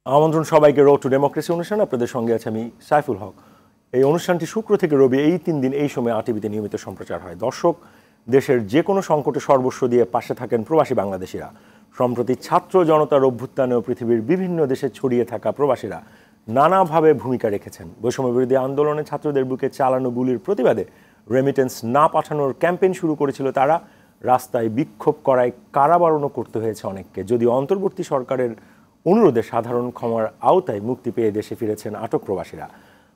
আমন্ত্রণ সবাইকে road two democracy অনুষ্ঠান। আপনাদের সঙ্গে আছে আমি সাইফুল হক। এই অনুষ্ঠানটি শুক্র থেকে রবি এই 3 দিন এই সময় আরটিভিতে নিয়মিত সম্প্রচার হয়। দর্শক, দেশের যে কোনো সংকটে সর্বস্ব দিয়ে পাশে থাকেন প্রবাসী বাংলাদেশিরা। সম্প্রতি ছাত্র জনতার অভ্যুত্থানেও পৃথিবীর বিভিন্ন দেশে ছড়িয়ে থাকা প্রবাসীরা নানাভাবে ভূমিকা রেখেছেন। বৈষম্য বিরোধী আন্দোলনে ছাত্রদের বুকে চালানো গুলির প্রতিবাদে রেমিটেন্স না পাঠানোর ক্যাম্পেইন শুরু করেছিল তারা। রাস্তায় বিক্ষোভ করায় কারাবরণও করতে হয়েছে অনেককে। যদিও অন্তর্বর্তী সরকারের অনুরোধে সাধারণ ক্ষমার আওতায় মুক্তি পেয়ে দেশে ফিরেছেন আটক প্রবাসীরা।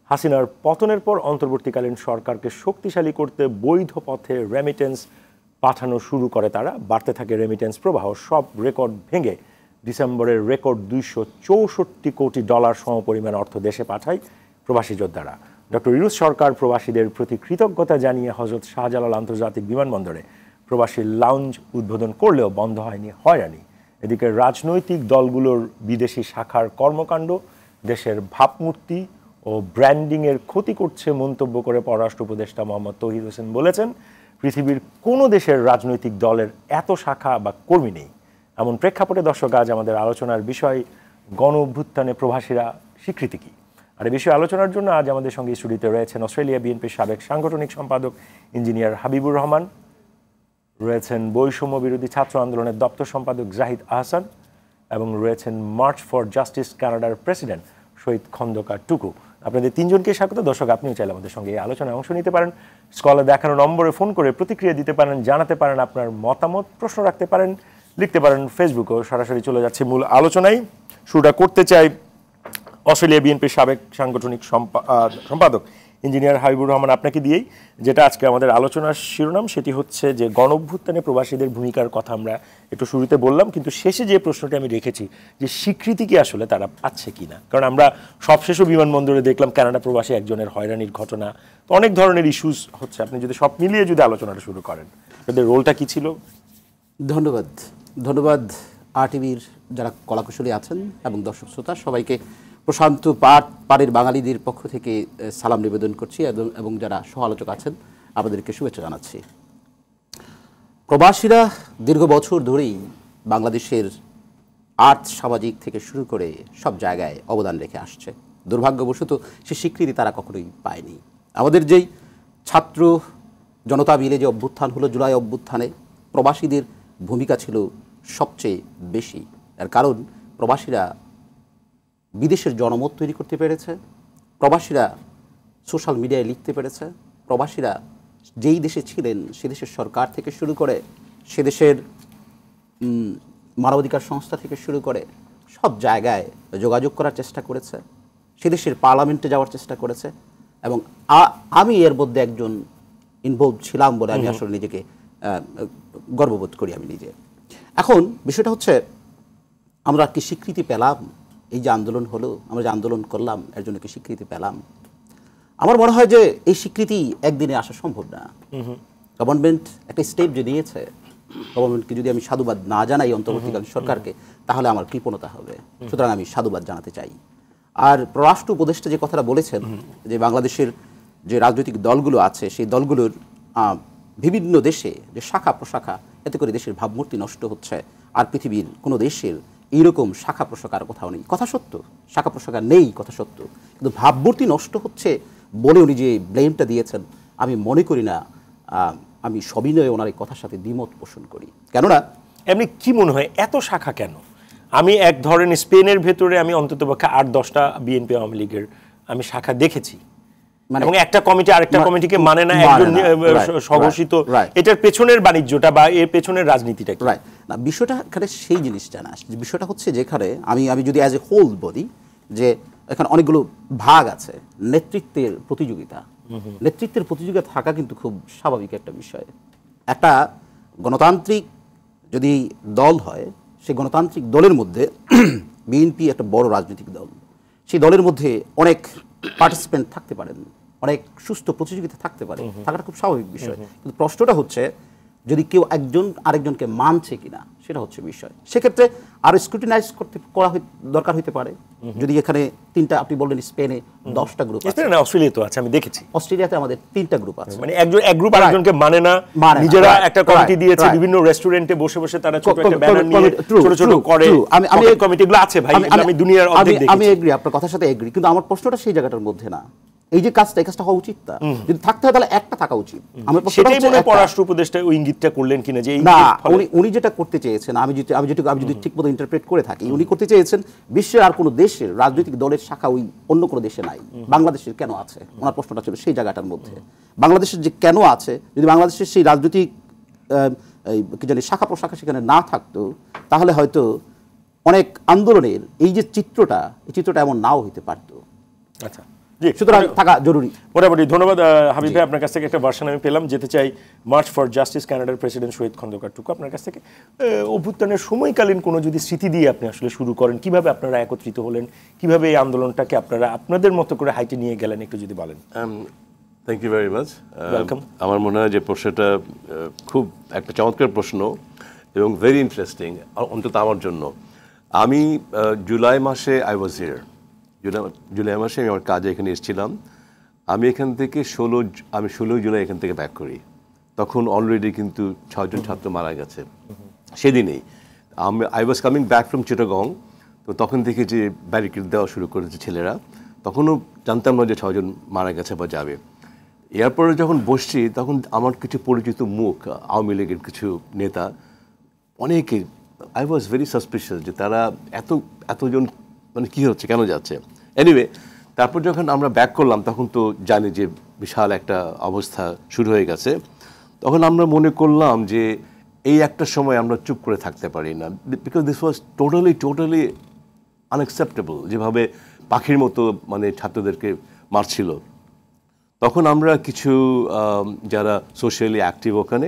হাসিনার পতনের পর অন্তর্বর্তীকালীন সরকারকে শক্তিশালী করতে বৈধ পথে রেমিটেন্স পাঠানো শুরু করে তারা। বাড়তে থাকে রেমিটেন্স প্রবাহ। সব রেকর্ড ভেঙে ডিসেম্বরের রেকর্ড $264 কোটি সমপরিমাণ অর্থ দেশে পাঠায় প্রবাসী যোদ্ধারা। ডক্টর ইউনূস সরকার প্রবাসীদের প্রতি কৃতজ্ঞতা জানিয়ে হযরত শাহজালাল আন্তর্জাতিক বিমানবন্দরে প্রবাসী লাউঞ্জ উদ্বোধন করলেও বন্ধ হয়নি হয়রানি। এদিকে রাজনৈতিক দলগুলোর বিদেশি শাখার কর্মকাণ্ড দেশের ভাবমূর্তি ও ব্র্যান্ডিংয়ের ক্ষতি করছে মন্তব্য করে পররাষ্ট্র উপদেষ্টা মোহাম্মদ তৌহিদ হোসেন বলেছেন, পৃথিবীর কোনো দেশের রাজনৈতিক দলের এত শাখা বা কর্মী নেই। এমন প্রেক্ষাপটে দর্শক, আজ আমাদের আলোচনার বিষয় গণ অভ্যুত্থানে প্রবাসীরা স্বীকৃতি কী। আর এই বিষয়ে আলোচনার জন্য আজ আমাদের সঙ্গে স্টুডিওতে রয়েছেন অস্ট্রেলিয়া বিএনপির সাবেক সাংগঠনিক সম্পাদক ইঞ্জিনিয়ার হাবিবুর রহমান, রয়েছেন বৈষম্য বিরোধী ছাত্র আন্দোলনের দপ্তর সম্পাদক জাহিদ আহসান এবং রয়েছেন মার্চ ফর জাস্টিস কানাডার প্রেসিডেন্ট শহীদ খন্দকার টুকু। আপনাদের তিনজনকে স্বাগত। দর্শক, আপনিও চাইলে আমাদের সঙ্গে এই আলোচনায় অংশ নিতে পারেন। স্কলে দেখানো নম্বরে ফোন করে প্রতিক্রিয়া দিতে পারেন, জানাতে পারেন আপনার মতামত, প্রশ্ন রাখতে পারেন, লিখতে পারেন ফেসবুকেও। সরাসরি চলে যাচ্ছে মূল আলোচনায়। শুরুটা করতে চাই অস্ট্রেলিয়া বিএনপির সাবেক সাংগঠনিক সম্পাদক ইঞ্জিনিয়ার হাবিবুর রহমান আপনাকে দিয়েই। যেটা আজকে আমাদের আলোচনার শিরোনাম সেটি হচ্ছে যে গণ অভ্যুত্থানে প্রবাসীদের ভূমিকার কথা আমরা একটু শুরুতে বললাম, কিন্তু শেষে যে প্রশ্নটি আমি রেখেছি যে স্বীকৃতি কি আসলে তারা পাচ্ছে কি না। কারণ আমরা সবশেষও বিমানবন্দরে দেখলাম কানাডা প্রবাসী একজনের হয়রানির ঘটনা, তো অনেক ধরনের ইস্যুস হচ্ছে। আপনি যদি সব মিলিয়ে যদি আলোচনাটা শুরু করেন, তাদের রোলটা কি ছিল? ধন্যবাদ আরটিভির যারা কলাকুশলী আছেন এবং দর্শক শ্রোতা সবাইকে প্রশান্ত পাড়ের বাঙালিদের পক্ষ থেকে সালাম নিবেদন করছি এবং যারা সহ আলোচক আছেন আপনাদেরকে শুভেচ্ছা জানাচ্ছি। প্রবাসীরা দীর্ঘ বছর ধরেই বাংলাদেশের আর্থ সামাজিক থেকে শুরু করে সব জায়গায় অবদান রেখে আসছে। দুর্ভাগ্যবশত সে স্বীকৃতি তারা কখনোই পায়নি। আমাদের যেই ছাত্র জনতা মিলে যে অভ্যুত্থান হলো, জুলাই অভ্যুত্থানে প্রবাসীদের ভূমিকা ছিল সবচেয়ে বেশি। এর কারণ প্রবাসীরা বিদেশের জনমত তৈরি করতে পেরেছে, প্রবাসীরা সোশ্যাল মিডিয়ায় লিখতে পেরেছে, প্রবাসীরা যেই দেশে ছিলেন সে দেশের সরকার থেকে শুরু করে সে দেশের মানবাধিকার সংস্থা থেকে শুরু করে সব জায়গায় যোগাযোগ করার চেষ্টা করেছে, সে দেশের পার্লামেন্টে যাওয়ার চেষ্টা করেছে এবং আমি এর মধ্যে একজন ইনভলভ ছিলাম বলে আমি আসলে নিজেকে গর্ববোধ করি আমি নিজে। এখন বিষয়টা হচ্ছে আমরা কি স্বীকৃতি পেলাম? এই যে আন্দোলন হলো, আমরা যে আন্দোলন করলাম এর জন্য কি স্বীকৃতি পেলাম? আমার মনে হয় যে এই স্বীকৃতি একদিনে আসা সম্ভব না। গভর্নমেন্ট একটা স্টেপ যে নিয়েছে, গভর্নমেন্টকে যদি আমি সাধুবাদ না জানাই অন্তর্বর্তীকালীন সরকারকে, তাহলে আমার কৃপণতা হবে। সুতরাং আমি সাধুবাদ জানাতে চাই। আর পররাষ্ট্র উপদেষ্টা যে কথাটা বলেছেন যে বাংলাদেশের যে রাজনৈতিক দলগুলো আছে সেই দলগুলোর বিভিন্ন দেশে যে শাখা প্রশাখা, এতে করে দেশের ভাবমূর্তি নষ্ট হচ্ছে। আর পৃথিবীর কোনো দেশের এইরকম শাখা প্রশাখার কোথাও নেই, কথা সত্য। শাখা প্রশাখা নেই, কথা সত্য, কিন্তু ভাবমূর্তি নষ্ট হচ্ছে বলে উনি যে ব্লেমটা দিয়েছেন, আমি মনে করি না। আমি সবিনয়ে ওনার এই কথার সাথে দ্বিমত পোষণ করি। কেননা এমনি কি মনে হয় এত শাখা কেন? আমি এক ধরনের স্পেনের ভেতরে আমি অন্ততপক্ষে 8-10টা বিএনপি আওয়ামী লীগের আমি শাখা দেখেছি, এবং একটা কমিটি আরেকটা কমিটিকে মানে না, একজন স্বঘোষিত। এটার পেছনের বাণিজ্যটা বা এর পেছনের রাজনীতিটা কি? না, বিষয়টা এখানে সেই জিনিসটা না। বিষয়টা হচ্ছে যেখানে আমি যদি অ্যাজ এ হোল বলি যে এখানে অনেকগুলো ভাগ আছে। নেতৃত্বের প্রতিযোগিতা, নেতৃত্বের প্রতিযোগিতা থাকা কিন্তু খুব স্বাভাবিক একটা বিষয়। একটা গণতান্ত্রিক যদি দল হয়, সেই গণতান্ত্রিক দলের মধ্যে বিএনপি একটা বড় রাজনৈতিক দল, সেই দলের মধ্যে অনেক পার্টিসিপেন্ট থাকতে পারেন, অনেক সুস্থ প্রতিযোগিতা থাকতে পারে, থাকাটা খুব স্বাভাবিক বিষয়। কিন্তু প্রশ্নটা হচ্ছে যদি কেউ একজন আরেকজনকে মানছে কিনা সেটা হচ্ছে বিষয়। সেক্ষেত্রে আরো স্ক্রুটিনাইজ করা দরকার হইতে পারে। যদি এখানে তিনটা, আপনি বললেন স্পেনে 10টা গ্রুপ আছে, অস্ট্রেলিয়া তো আছে, আমি দেখেছি। অস্ট্রেলিয়াতে আমাদের 3টা গ্রুপ আছে। মানে এক গ্রুপ আরেকজনকে মানে না, নিজেরা একটা কমিটি দিয়েছে, বিভিন্ন রেস্টুরেন্টে বসে বসে তারা ছোট একটা ব্যানার নিয়ে ছোট ছোট করে আমি কমিটিগুলো আছে ভাই, আমি দুনিয়ার অর্ধেক দেখেছি। আমি এগ্রি, আপনার কথার সাথে এগ্রি, কিন্তু আমার প্রশ্নটা সেই জায়গাটার মধ্যে না। এই যে কাজটা, এই কাজটা হওয়া উচিত না, যদি থাকতে হয় তাহলে একটা থাকা উচিত। আমার প্রশ্নটা হচ্ছে পররাষ্ট্র উপদেষ্টা ওই ইঙ্গিতটা করলেন কিনা যে না, উনি যেটা করতে চেয়েছেন, আমি যদি ঠিকমতো ইন্টারপ্রেট করে থাকি, উনি করতে চেয়েছেন বিশ্বের আর কোনো দেশের রাজনৈতিক দলের শাখা ওই অন্য কোনো দেশে নাই, বাংলাদেশের কেন আছে, ওনার প্রশ্নটা ছিল সেই জায়গাটার মধ্যে। বাংলাদেশের যে কেন আছে, যদি বাংলাদেশের সেই রাজনৈতিক কি জানি শাখা প্রশাখা সেখানে না থাকতো, তাহলে হয়তো অনেক আন্দোলনের এই যে চিত্রটা, এই চিত্রটা এমন নাও হইতে পারতো। আচ্ছা, সুতরাং থাকা জরুরি। মোটামুটি ধন্যবাদ হাবিব ভাই, আপনার কাছ থেকে একটা ভার্সন আমি পেলাম। যেতে চাই মার্চ ফর জাস্টিস কানাডার প্রেসিডেন্ট শহীদ খন্দকার টুকু, আপনার কাছ থেকে অভ্যুত্থানের সময়কালীন কোনো যদি স্মৃতি দিয়ে আপনি আসলে শুরু করেন, কিভাবে আপনারা একত্রিত হলেন, কিভাবে এই আন্দোলনটাকে আপনারা আপনাদের মতো করে হাইটে নিয়ে গেলেন, একটু যদি বলেন। Thank you very much. Welcome. আমার মনে হয় যে প্রশ্নটা খুব একটা চমৎকার প্রশ্ন এবং ভেরি ইন্টারেস্টিং, অন্তত আমার জন্য। আমি জুলাই মাসে আই ওয়াজ হিয়ার, জুলাই মাসে আমি আমার কাজে এখানে এসেছিলাম। আমি এখান থেকে 16 জুলাই এখান থেকে ব্যাক করি। তখন অলরেডি কিন্তু 6 জন ছাত্র মারা গেছে সেদিনেই। I was coming back from Chittagong. তো তখন থেকে যে ব্যারিকেড দেওয়া শুরু করেছে ছেলেরা, তখনও জানতাম না যে 6 জন মারা গেছে বা যাবে। এরপরে যখন বসছি, তখন আমার কিছু পরিচিত মুখ, আওয়ামী লীগের কিছু নেতা, অনেকে, আই ওয়াজ ভেরি সাসপিশিয়াস যে তারা এতজন মানে কী হচ্ছে, কেন যাচ্ছে। এনিওয়ে, তারপর যখন আমরা ব্যাক করলাম, তখন তো জানি যে বিশাল একটা অবস্থা শুরু হয়ে গেছে। তখন আমরা মনে করলাম যে এই একটা সময় আমরা চুপ করে থাকতে পারি না, because this was totally unacceptable, যেভাবে পাখির মতো মানে ছাত্রদেরকে মারছিল। তখন আমরা কিছু যারা সোশ্যালি অ্যাক্টিভ ওখানে,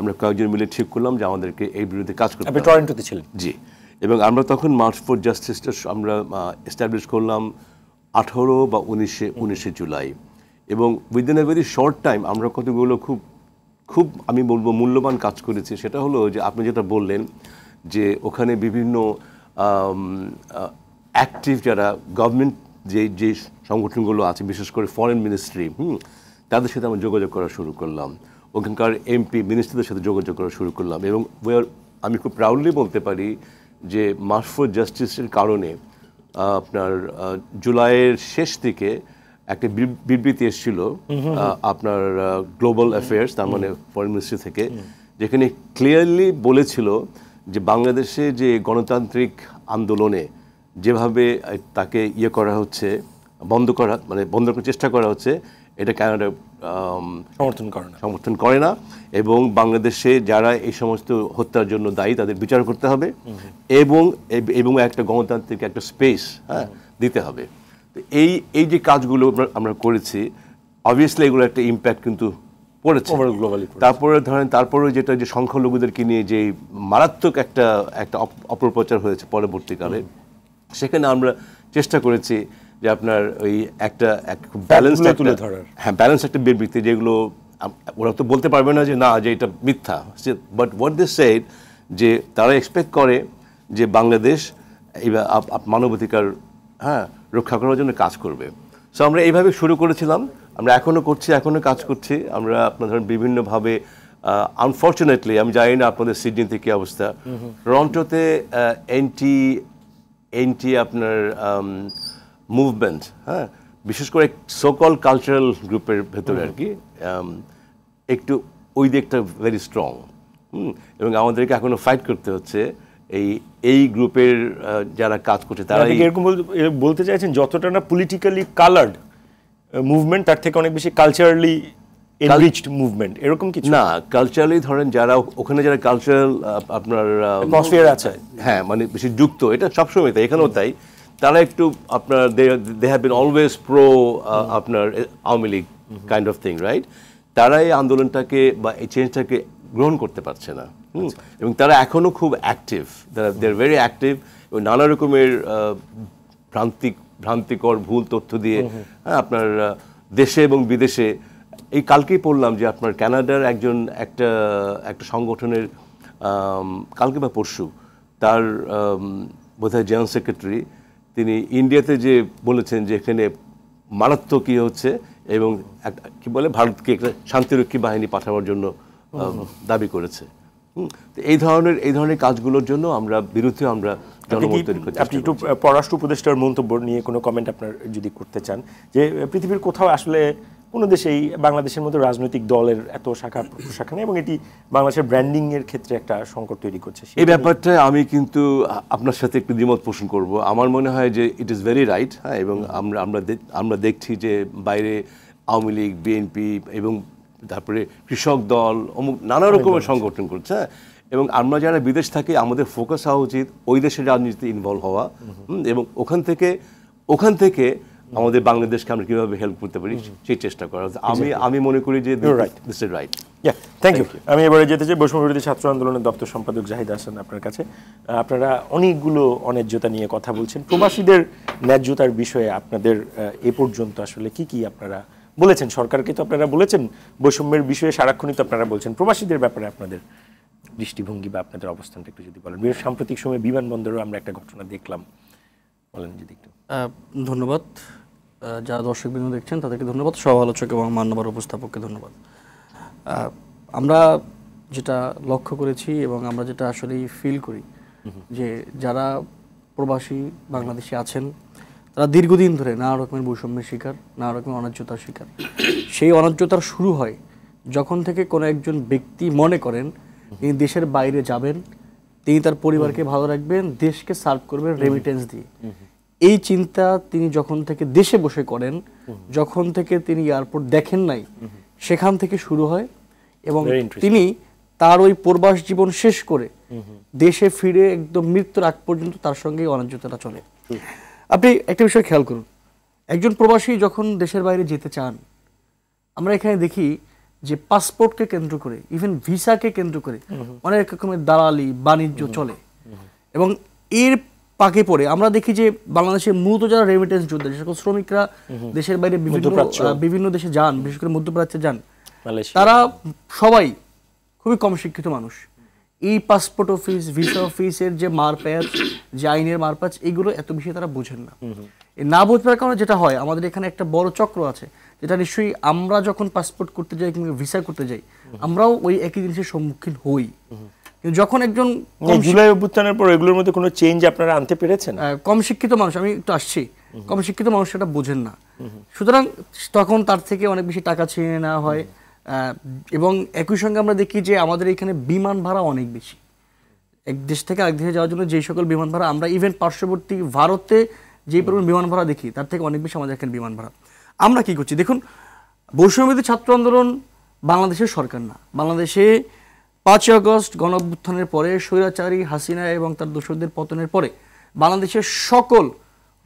আমরা কয়েকজন মিলে ঠিক করলাম যে আমাদেরকে এই বিরুদ্ধে কাজ করতে হবে। আপনি টরন্টোতে ছিলেন? জি। এবং আমরা তখন মার্চ ফর জাস্টিসটা আমরা এস্টাবলিশ করলাম 18 বা 19 জুলাই। এবং within a very short time আমরা কতগুলো খুব আমি বলবো মূল্যবান কাজ করেছি। সেটা হলো যে আপনি যেটা বললেন যে ওখানে বিভিন্ন অ্যাক্টিভ যারা গভর্নমেন্ট যে সংগঠনগুলো আছে, বিশেষ করে ফরেন মিনিস্ট্রি, তাদের সাথে আমরা যোগাযোগ করা শুরু করলাম। ওখানকার এমপি মিনিস্টারদের সাথে যোগাযোগ করা শুরু করলাম। এবং আমি খুব প্রাউডলি বলতে পারি যে মার্চ ফর জাস্টিসের কারণে আপনার জুলাইয়ের শেষ দিকে একটা বিবৃতি এসেছিল আপনার গ্লোবাল অ্যাফেয়ার্স, তার মানে ফরেন মিনিস্ট্রি থেকে, যেখানে ক্লিয়ারলি বলেছিল যে বাংলাদেশে যে গণতান্ত্রিক আন্দোলনে যেভাবে তাকে করা হচ্ছে, বন্ধ করার চেষ্টা করা হচ্ছে, এটা কানাডা সমর্থন করে না। এবং বাংলাদেশে যারা এই সমস্ত হত্যার জন্য দায়ী তাদের বিচার করতে হবে এবং একটা গণতান্ত্রিক একটা স্পেস দিতে হবে। তো এই যে কাজগুলো আমরা করেছি, অবভিয়াসলি এগুলো একটা ইম্প্যাক্ট কিন্তু পড়েছে গ্লোবালি। তারপরে যেটা যে সংখ্যালঘুদেরকে নিয়ে যে মারাত্মক একটা অপপ্রচার হয়েছে পরবর্তীকালে, সেখানে আমরা চেষ্টা করেছি যে আপনার ওই একটা ব্যালেন্স একটা বিবৃতি, যেগুলো ওরা তো বলতে পারবে না যে এটা মিথ্যা, বাট হোয়াট দে সেড যে তারা এক্সপেক্ট করে যে বাংলাদেশ মানবাধিকার রক্ষা করার জন্য কাজ করবে। সো আমরা এইভাবে শুরু করেছিলাম, আমরা এখনও কাজ করছি। আমরা আপনার ধরেন বিভিন্নভাবে, আনফর্চুনেটলি আমি জানি না আপনাদের সিডনিতে কী অবস্থা, টরন্টোতে এনটি আপনার মুভমেন্ট, বিশেষ করে সোকল কালচারাল গ্রুপের ভেতরে আর কি, একটু ওই দিকটা ভেরি স্ট্রং। এবং আমাদেরকে এখনো ফাইট করতে হচ্ছে এই গ্রুপের যারা কাজ করছে তারা। এরকম বলতে চাইছেন যতটা না পলিটিক্যালি কালার্ড মুভমেন্ট, তার থেকে অনেক বেশি কালচারালি এনরিচড মুভমেন্ট, এরকম কিছু না। কালচারালি ধরেন যারা ওখানে যারা কালচারাল আপনার অ্যাটমসফিয়ার আছে, মানে বেশি যুক্ত, এটা সবসময় তাই, এখানেও তাই, তারা একটু আপনার they have been always pro আপনার Awami League kind of thing, right? তারা এই আন্দোলনটাকে বা এই চেঞ্জটাকে গ্রহণ করতে পারছে না। এবং তারা এখনও খুব active, they are very active, এবং নানা রকমের ভ্রান্তিকর ভুল তথ্য দিয়ে আপনার দেশে এবং বিদেশে এই কালকেই পড়লাম যে আপনার কানাডার একটা সংগঠনের কালকে বা পরশু তার বোধহয় জেনারেল সেক্রেটারি তিনি ইন্ডিয়াতে যে বলেছেন যে এখানে মারাত্মক কি হচ্ছে এবং কি বলে ভারতকে একটা শান্তিরক্ষী বাহিনী পাঠানোর জন্য দাবি করেছে। তো এই ধরনের কাজগুলোর জন্য আমরা বিরুদ্ধে আমরা জনমত তৈরি করতে। আপনি একটু পররাষ্ট্র উপদেষ্টার মন্তব্য নিয়ে কোনো কমেন্ট আপনার যদি করতে চান, যে পৃথিবীর কোথাও আসলে কোনো দেশেই বাংলাদেশের মতো রাজনৈতিক দলের এত শাখা নেই এবং এটি বাংলাদেশের ব্র্যান্ডিং এর ক্ষেত্রে একটা সংকট তৈরি করছে। এই ব্যাপারটা আমি কিন্তু আপনার সাথে একটু দ্বিমত পোষণ করব। আমার মনে হয় যে ইট ইজ ভেরি রাইট, হ্যাঁ, এবং আমরা দেখছি যে বাইরে আওয়ামী লীগ, বিএনপি এবং তারপরে কৃষক দল অমুক নানা রকমের সংগঠন করছে, হ্যাঁ, এবং আমরা যারা বিদেশ থাকি আমাদের ফোকাস হওয়া উচিত ওই দেশের রাজনীতিতে ইনভলভ হওয়া এবং ওখান থেকে আমাদের বাংলাদেশকে আমরা কিভাবে হেল্প করতে পারি সেই চেষ্টা করা। আমি মনে করি যে this is right. Thank you. আমি এবারে যেতে চাই বৈষম্য বিরোধী ছাত্র আন্দোলনের দপ্তর সম্পাদক জাহিদ হাসান আপনার কাছে। আপনারা অনেকগুলো অন্যায্যতা নিয়ে কথা বলছেন, প্রবাসীদের ন্যায্যতার বিষয়ে আপনাদের এ পর্যন্ত আসলে কি আপনারা বলেছেন? সরকারকে তো আপনারা বলেছেন, বৈষম্যের বিষয়ে সারাক্ষণই তো আপনারা বলছেন, প্রবাসীদের ব্যাপারে আপনাদের দৃষ্টিভঙ্গি বা আপনাদের অবস্থানটা একটু যদি বলেন। সাম্প্রতিক সময়ে বিমানবন্দরেও আমরা একটা ঘটনা দেখলাম, বলেন যদি একটু। ধন্যবাদ। যারা দর্শকবৃন্দ দেখছেন তাদেরকে ধন্যবাদ, সহ আলোচক এবং মান্যবর উপস্থাপককে ধন্যবাদ। আমরা যেটা লক্ষ্য করেছি এবং আমরা যেটা আসলে ফিল করি যে যারা প্রবাসী বাংলাদেশে আছেন তারা দীর্ঘদিন ধরে নানা রকমের বৈষম্যের শিকার, নানা রকমের অন্যায্যতার শিকার। সেই অন্যায্যতার শুরু হয় যখন থেকে কোনো একজন ব্যক্তি মনে করেন তিনি দেশের বাইরে যাবেন, তিনি তার পরিবারকে ভালো রাখবেন, দেশকে সার্ভ করবেন রেমিটেন্স দিয়ে। এই চিন্তা তিনি যখন থেকে দেশে বসে করেন, যখন থেকে তিনি এয়ারপোর্ট দেখেন নাই, সেখান থেকে শুরু হয় এবং তিনি তার ওই প্রবাস জীবন শেষ করে দেশে ফিরে একদম মৃত্যুর আগ পর্যন্ত তার সঙ্গে অন্যায্যতাটা চলে। আপনি একটা বিষয় খেয়াল করুন, একজন প্রবাসী যখন দেশের বাইরে যেতে চান, আমরা এখানে দেখি যে পাসপোর্টকে কেন্দ্র করে, ইভেন ভিসাকে কেন্দ্র করে অনেক রকমের দালালি বাণিজ্য চলে এবং এর পাকে পড়ে আমরা দেখি যে বাংলাদেশের মূলত যারা রেমিটেন্স যোদ্ধা, যে সকল শ্রমিকরা দেশের বাইরে বিভিন্ন দেশে যান, বিশেষ করে মধ্যপ্রাচ্যে যান, তারা সবাই খুবই কম শিক্ষিত মানুষ। এই পাসপোর্ট অফিস, ভিসা অফিসের যে মারপ্যাচ, যে আইনের মারপ্যাচ, এগুলো এত বেশি তারা বোঝেন না। এই না বোঝবার কারণে যেটা হয়, আমাদের এখানে একটা বড় চক্র আছে, যেটা নিশ্চয়ই আমরা যখন পাসপোর্ট করতে যাই কিংবা ভিসা করতে যাই, আমরাও ওই একই জিনিসের সম্মুখীন হই। যখন একজন জুলাই অভ্যুত্থানের পর এগুলোর মধ্যে কোনো চেঞ্জ আপনারা আনতে পেরেছেন? কম শিক্ষিত মানুষ, আমি একটু আসছি, কম শিক্ষিত মানুষ সেটা বোঝেন না, সুতরাং তখন তার থেকে অনেক বেশি টাকা ছিনিয়ে নেওয়া হয়। এবং একই সঙ্গে আমরা দেখি যে আমাদের এখানে বিমান ভাড়া অনেক বেশি। এক দেশ থেকে আরেক দেশে যাওয়ার জন্য যে সকল বিমান ভাড়া, আমরা ইভেন পার্শ্ববর্তী ভারতে যে পরিমাণ বিমান ভাড়া দেখি তার থেকে অনেক বেশি আমাদের এখানে বিমান ভাড়া। আমরা কি করছি দেখুন, বৈষম্য বিরোধী ছাত্র আন্দোলন বাংলাদেশের সরকার না। বাংলাদেশে 5ই আগস্ট গণ অভ্যুত্থানের পরে স্বৈরাচারী হাসিনা এবং তার দোসরদের পতনের পরে বাংলাদেশের সকল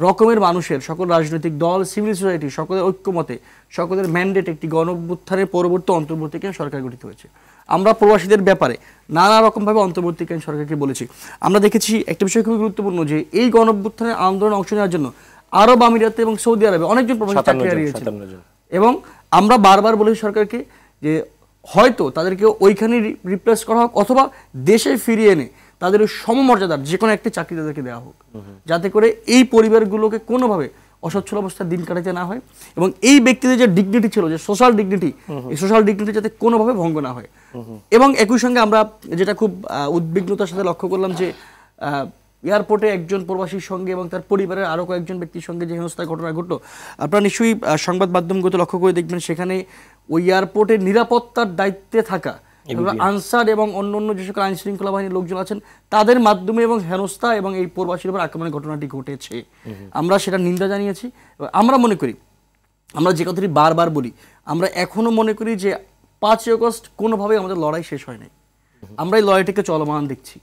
রকমের মানুষের, সকল রাজনৈতিক দল, সিভিল সোসাইটি, সকলের ঐক্যমতে, সকলের ম্যান্ডেট একটি গণ অভ্যুত্থানের পরবর্তী অন্তর্বর্তীকালীন সরকার গঠিত হয়েছে। আমরা প্রবাসীদের ব্যাপারে নানা রকমভাবে অন্তর্বর্তীকালীন সরকারকে বলেছি। আমরা দেখেছি একটা বিষয় খুবই গুরুত্বপূর্ণ, যে এই গণ অভ্যুত্থানের আন্দোলনে অংশ নেওয়ার জন্য আরব আমিরাতে এবং সৌদি আরবে অনেকজন প্রবাসী চাকরি হারিয়েছে এবং আমরা বারবার বলেছি সরকারকে যে হয়তো তাদেরকে ওইখানে রিপ্লেস করা হোক অথবা দেশে ফিরিয়ে এনে তাদের সমমর্যাদার যে কোনো একটি চাকরি তাদেরকে দেওয়া হোক, যাতে করে এই পরিবারগুলোকে কোনোভাবে অসচ্ছল অবস্থায় দিন কাটাতে না হয় এবং এই ব্যক্তিদের যে ডিগনিটি ছিল, যে সোশ্যাল ডিগনিটি, এই সোশ্যাল ডিগনিটি যাতে কোনোভাবে ভঙ্গ না হয়। এবং একই সঙ্গে আমরা যেটা খুব উদ্বিগ্নতার সাথে লক্ষ্য করলাম যে এয়ারপোর্টে একজন প্রবাসীর সঙ্গে এবং তার পরিবারের আরও কয়েকজন ব্যক্তির সঙ্গে যে হেনস্থার ঘটনা ঘটলো, আপনারা নিশ্চয়ই সংবাদ মাধ্যমগুলোতে লক্ষ্য করে দেখবেন, সেখানে ওই এয়ারপোর্টের নিরাপত্তার দায়িত্বে থাকা আনসার এবং অন্যান্য যে সকল আইন শৃঙ্খলা বাহিনীর লোকজন আছেন তাদের মাধ্যমে এবং হেনস্থা এবং এই প্রবাসীর উপর আক্রমণের ঘটনাটি ঘটেছে। আমরা সেটা নিন্দা জানিয়েছি। আমরা মনে করি, আমরা যে কথাটি বারবার বলি, আমরা এখনো মনে করি যে 5ই আগস্ট কোনোভাবেই আমাদের লড়াই শেষ হয় নাই। আমরা এই লড়াইটিকে চলমান দেখছি।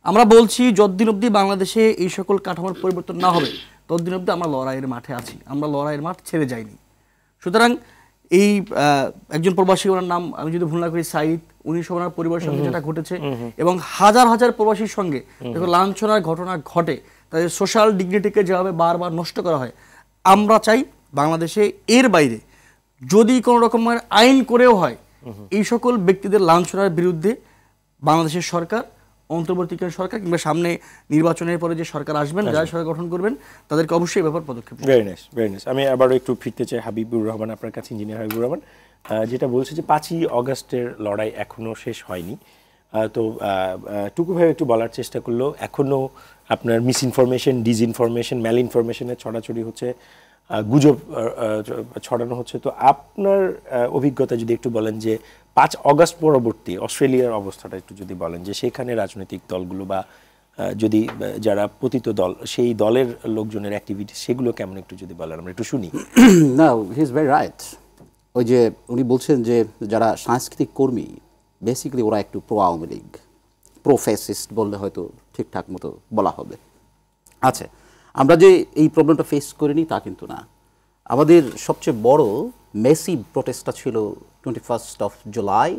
আমরা বলছি যতদিন অবধি বাংলাদেশে এই সকল কাঠামোর পরিবর্তন না হবে ততদিন অবধি আমরা লড়াইয়ের মাঠে আছি, আমরা লড়াইয়ের মাঠ ছেড়ে যাইনি। সুতরাং এই একজন প্রবাসী, ওনার নাম আমি যদি ভুল না করি সাইদ, উনি ওনার পরিবারের সঙ্গে যেটা ঘটেছে এবং হাজার হাজার প্রবাসীর সঙ্গে দেখো লাঞ্ছনার ঘটনা ঘটে, তাদের সোশ্যাল ডিগনিটিকে যেভাবে বারবার নষ্ট করা হয়, আমরা চাই বাংলাদেশে এর বাইরে যদি কোনো রকমের আইন করেও হয়, এই সকল ব্যক্তিদের লাঞ্ছনার বিরুদ্ধে বাংলাদেশের সরকার, অন্তর্বর্তীকালীন সরকার কিংবা সামনে নির্বাচনের পরে যে সরকার আসবেন, যারা সরকার গঠন করবেন, তাদেরকে অবশ্যই ব্যাপার পদক্ষেপ নেবেন। Very nice, very nice. আমি আবারও একটু ফিরতে চাই হাবিবুর রহমান আপনার কাছে, ইঞ্জিনিয়ার হাবিবুর রহমান, যেটা বলছে যে 5ই অগাস্টের লড়াই এখনো শেষ হয়নি। তো টুকু ভাই একটু বলার চেষ্টা করলো, এখনো আপনার মিস ইনফরমেশন, ডিসইনফরমেশন, ম্যাল ইনফরমেশনের ছড়াছড়ি হচ্ছে, গুজব ছড়ানো হচ্ছে। তো আপনার অভিজ্ঞতা যদি একটু বলেন যে 5 অগাস্ট পরবর্তী অস্ট্রেলিয়ার অবস্থাটা একটু যদি বলেন, যে সেখানে রাজনৈতিক দলগুলো বা যদি যারা পতিত দল, সেই দলের লোকজনের অ্যাক্টিভিটি সেগুলো কেমন একটু যদি বলেন, আমরা একটু শুনি। না, হি ইজ ভেরি রাইট। ওই যে উনি বলছেন যে যারা সাংস্কৃতিক কর্মী, বেসিক্যালি ওরা একটু pro Awami League, pro fascist বললে হয়তো ঠিকঠাক মতো বলা হবে। আচ্ছা, আমরা যে এই প্রবলেমটা ফেস করিনি তা কিন্তু না। আমাদের সবচেয়ে বড় মেসিভ প্রোটেস্টটা ছিল 21 অফ জুলাই,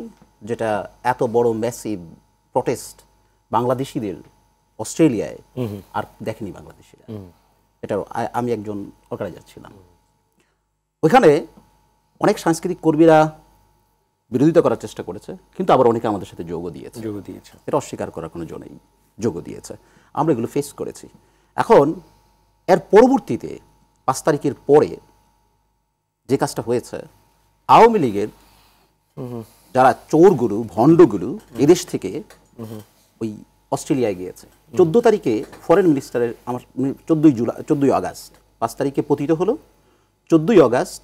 যেটা এত বড় মেসিভ প্রোটেস্ট বাংলাদেশিদের অস্ট্রেলিয়ায় আর দেখেনি বাংলাদেশিরা। এটা আমি একজন অর্গানাইজার ছিলাম। ওইখানে অনেক সাংস্কৃতিক কর্মীরা বিরোধিতা করার চেষ্টা করেছে, কিন্তু আবার অনেকে আমাদের সাথে যোগও দিয়েছে। এটা অস্বীকার করার কোনো জো নেই, যোগও দিয়েছে। আমরা এগুলো ফেস করেছি। এখন এর পরবর্তীতে 5 তারিখের পরে যে কাজটা হয়েছে, আওয়ামী লীগের যারা চোরগুলো, ভণ্ডগুলো এদেশ থেকে ওই অস্ট্রেলিয়ায় গিয়েছে। 14 তারিখে ফরেন মিনিস্টারের, আমার 14ই আগস্ট, 5 তারিখে পতিত হলো, 14ই আগস্ট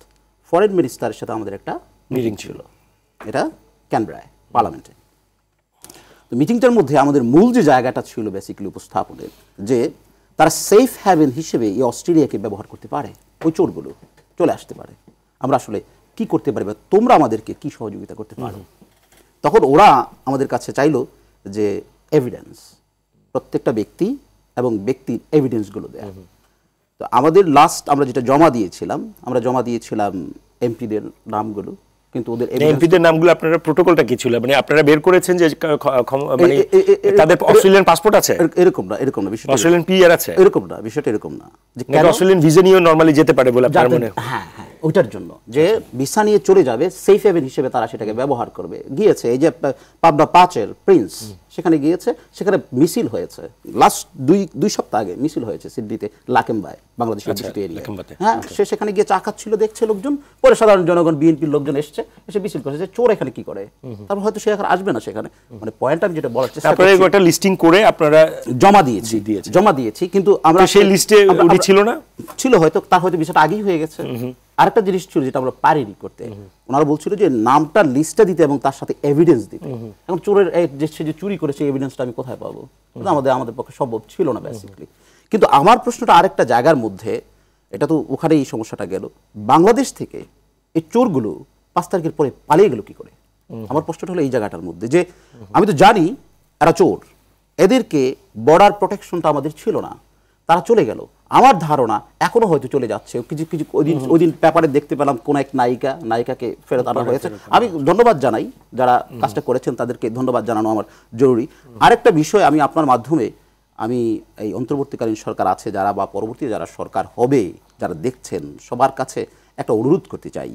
ফরেন মিনিস্টারের সাথে আমাদের একটা মিটিং ছিল, এটা ক্যানবেরায়, পার্লামেন্টে। তো মিটিংটার মধ্যে আমাদের মূল যে জায়গাটা ছিল বেসিক্যালি উপস্থাপনের, যে তারা সেফ হ্যাভেন হিসেবে এই অস্ট্রেলিয়াকে ব্যবহার করতে পারে, ওই চোরগুলো চলে আসতে পারে, আমরা আসলে কি করতে পারি বা তোমরা আমাদেরকে কি সহযোগিতা করতে পারো। তখন ওরা আমাদের কাছে চাইলো যে এভিডেন্স, প্রত্যেকটা ব্যক্তি এবং ব্যক্তির এভিডেন্সগুলো দেয়। তো আমাদের লাস্ট আমরা যেটা জমা দিয়েছিলাম এমপিদের নামগুলো, কিন্তু ওদের এমপিদের নামগুলো আপনারা প্রটোকলটা কি ছিল, মানে আপনারা বের করেছেন যে মানে তাদের অস্ট্রেলিয়ান পাসপোর্ট আছে? এরকম না বিষয়টা, অস্ট্রেলিয়ান পিআর আছে বিষয়টা এরকম না, যে কেন অস্ট্রেলিয়ান ভিসা নিয়ে নরমালি যেতে পারে বলে আপনার মনে হয়? হ্যাঁ, ওইটার জন্য যে ভিসা নিয়ে চলে যাবে, সেফ হেভেন হিসেবে তারা সেটাকে ব্যবহার করবে। গিয়েছে এই যে পাবনা 5-এর প্রিন্স, সেখানে গিয়েছে, সেখানে মিছিল হয়েছে লাস্ট 2 সপ্তাহ আগে, মিছিল হয়েছে সিডনিতে, লাকেম্বায়, বাংলাদেশের এরিয়া। হ্যাঁ, সে সেখানে গিয়ে চা খাচ্ছিল, দেখছে লোকজন, পরে সাধারণ জনগণ, বিএনপির লোকজন এসে মিছিল করেছে, চোর এখানে কি করে, তারপর হয়তো সে এখন আসবে না সেখানে। মানে পয়েন্ট আমি যেটা বলার চেষ্টা করছি, আপনারা একটা লিস্টিং করে আপনারা জমা দিয়েছি, কিন্তু আমরা সেই লিস্টে উনি ছিল না, ছিল হয়তো, তার হয়তো বিষয়টা আগেই হয়ে গেছে। আরেকটা জিনিস ছিল যেটা আমরা পারিনি করতে, ওনারা বলছিল যে নামটা লিস্টে দিতে এবং তার সাথে এভিডেন্স দিতে। এখন চোরের সে যে চুরি করেছে এভিডেন্সটা আমি কোথায় পাবো? আমাদের পক্ষে সম্ভব ছিল না বেসিক্যালি। কিন্তু আমার প্রশ্নটা আরেকটা জায়গার মধ্যে, এটা তো ওখানে এই সমস্যাটা গেল, বাংলাদেশ থেকে এই চোরগুলো 5 তারিখের পরে পালিয়ে গেল কি করে? আমার প্রশ্নটা হলো এই জায়গাটার মধ্যে, যে আমি তো জানি এরা চোর, এদেরকে বর্ডার প্রোটেকশনটা আমাদের ছিল না, তারা চলে গেল। আমার ধারণা এখনো হয়তো চলে যাচ্ছে। কিছু ওই দিন পেপারে দেখতে পেলাম কোন এক নায়িকাকে ফেরত আনা হয়েছে। আমি ধন্যবাদ জানাই যারা কাজটা করেছেন, তাদেরকে ধন্যবাদ জানানো আমার জরুরি। আরেকটা বিষয় আমি আপনার মাধ্যমে, আমি এই অন্তর্বর্তীকালীন সরকার আছে যারা, বা পরবর্তী যারা সরকার হবে, যারা দেখছেন, সবার কাছে একটা অনুরোধ করতে চাই,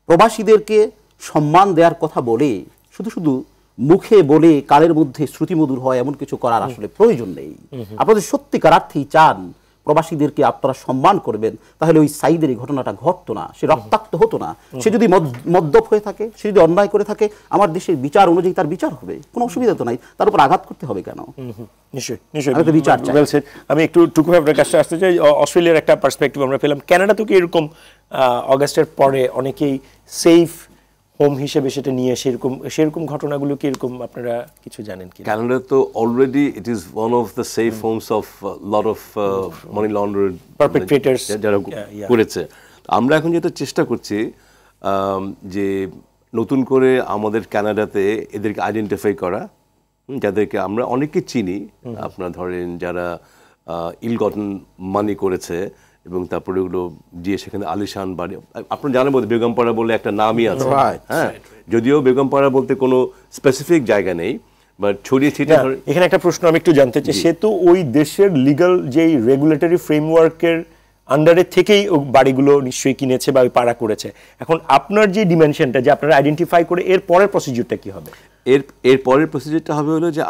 প্রবাসীদেরকে সম্মান দেওয়ার কথা বলে শুধু মুখে বলে কালের মধ্যে শ্রুতিমধুর হয় এমন কিছু করার আসলে প্রয়োজন নেই। আপনাদের সত্যিকার অর্থেই চান প্রবাসীদেরকে আপনারা সম্মান করবেন, তাহলে ওই সাইদের এই ঘটনাটা ঘটতো না, সে রক্তাক্ত হতো না। সে যদি মদ্যপ হয়ে থাকে, সে যদি অন্যায় করে থাকে, আমার দেশের বিচার অনুযায়ী তার বিচার হবে, কোনো অসুবিধা তো নাই। তার উপর আঘাত করতে হবে কেন? নিশ্চয়ই বিচার চাই। আমি একটু টুকু আপনার কাছে আসতে চাই। অস্ট্রেলিয়ার একটা পার্সপেক্টিভ আমরা পেলাম, কানাডা তো কি এরকম অগাস্টের পরে অনেকেই সেফ হোম হিসেবে সেটা নিয়ে সেরকম ঘটনাগুলো কি এরকম আপনারা কিছু জানেন কি? কানাডা তো already it is one of the safe homes of lot of money launder perpetrators যারা করেছে। আমরা এখন যেটা চেষ্টা করছি যে নতুন করে আমাদের কানাডাতে এদেরকে আইডেন্টিফাই করা, যাদেরকে আমরা অনেকে চিনি, আপনারা ধরেন যারা ইল গটন মানি করেছে এবং তারপরে ওগুলো দিয়ে সেখানে আলিশান বাড়ি, আপনার জানেন বলতে বেগমপাড়া বলে একটা নামই আছে, হ্যাঁ, যদিও বেগমপাড়া বলতে কোনো স্পেসিফিক জায়গা নেই, বাট ছড়িয়ে ছিটিয়ে। এখানে একটা প্রশ্ন আমি একটু জানতে চাই, সে তো ওই দেশের লিগ্যাল যেই রেগুলেটরি ফ্রেমওয়ার্কের আন্ডারে থেকেই ও বাড়িগুলো নিশ্চয়ই কিনেছে বা ওই পাড়া করেছে। এখন আপনার যে ডিমেনশনটা যে আপনারা আইডেন্টিফাই করে এর পরের প্রসিডিউরটা কি হবে? এর পরের প্রসিডিউরটা হবে হলো যে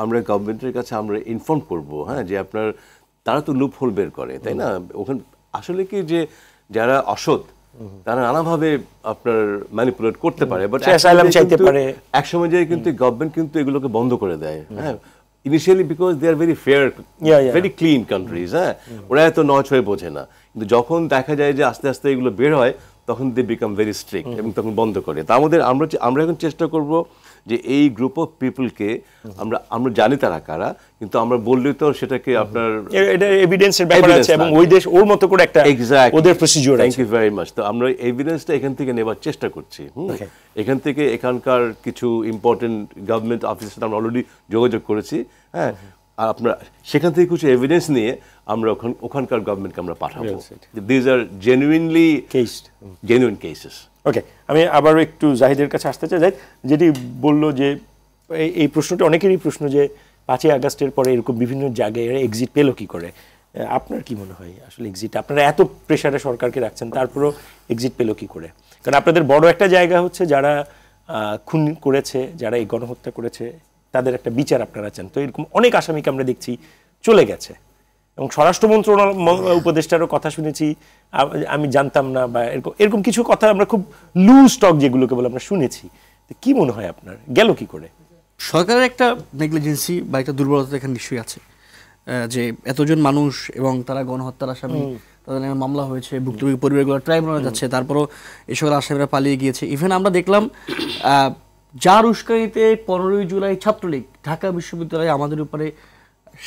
আমরা গভর্নমেন্টের কাছে আমরা ইনফর্ম করব, হ্যাঁ, যে আপনার তারা তো লুপ হোল বের করে, তাই না? ওখানে আসলে কি যে যারা অসৎ তারা নানাভাবে আপনার ম্যানিপুলেট করতে পারে, বাট অ্যাসাইলাম চাইতে পারে। একসময় যে কিন্তু গভর্নমেন্ট কিন্তু এগুলোকে বন্ধ করে দেয়, হ্যাঁ, initially because they are very fair, very clean countries, হ্যাঁ, ওরা এত নয় বোঝে না, কিন্তু যখন দেখা যায় যে আস্তে আস্তে এগুলো বের হয় তখন দে বিকাম ভেরি স্ট্রিক্ট এবং তখন বন্ধ করে। তা আমরা এখন চেষ্টা করব যে এই গ্রুপ অফ পিপলকে আমরা জানি তারা কারা, কিন্তু আমরা বললে তো সেটাকে আপনার এটা এভিডেন্সের ব্যাপার আছে এবং ওই দেশ ওর মতো করে একটা ওদের প্রসিডিউর আছে। Thank you very much. তো আমরা এভিডেন্সটা এখান থেকে নেবার চেষ্টা করছি। এখান থেকে এখানকার কিছু ইম্পর্টেন্ট গভর্নমেন্ট অফিসের সাথে আমরা অলরেডি যোগাযোগ করেছি, হ্যাঁ, আর আপনারা সেখান থেকে কিছু এভিডেন্স নিয়ে আমরা ওখানকার গভর্নমেন্টকে আমরা পাঠাবো। These are genuine cases. Okay, আমি আবারও একটু জাহিদের কাছে আসতে চাই। যেটি বললো যে এই প্রশ্নটা অনেকেরই প্রশ্ন যে 5ই আগস্টের পরে এরকম বিভিন্ন জায়গায় এক্সিট পেলো কি করে? আপনার কি মনে হয় আসলে এক্সিট, আপনারা এত প্রেশারে সরকারকে রাখছেন তারপরেও এক্সিট পেলো কি করে? কারণ আপনাদের বড় একটা জায়গা হচ্ছে যারা খুন করেছে, যারা এই গণহত্যা করেছে তাদের একটা বিচার আপনারা চান। তো এরকম অনেক আসামিকে আমরা দেখছি চলে গেছে এবং স্বরাষ্ট্র মন্ত্রণালয় উপদেষ্টারও কথা শুনেছি, আমি জানতাম না, বা এরকম কিছু কথা আমরা খুব লুজ স্টক যেগুলোকে বলে আমরা শুনেছি। কি মনে হয় আপনার গেল কি করে? সরকারের একটা নেগলিজেন্সি বা একটা দুর্বলতা এখানে নিশ্চয়ই আছে, যে এতজন মানুষ এবং তারা গণহত্যার আসামি, তাদের নামে মামলা হয়েছে, ভুক্তভোগী পরিবারগুলো ট্রাইব্যুনালে যাচ্ছে, তারপরও এই সকল আসামিরা পালিয়ে গিয়েছে। ইভেন আমরা দেখলাম যার উস্কানিতে 15ই জুলাই ছাত্রলীগ ঢাকা বিশ্ববিদ্যালয়ে আমাদের উপরে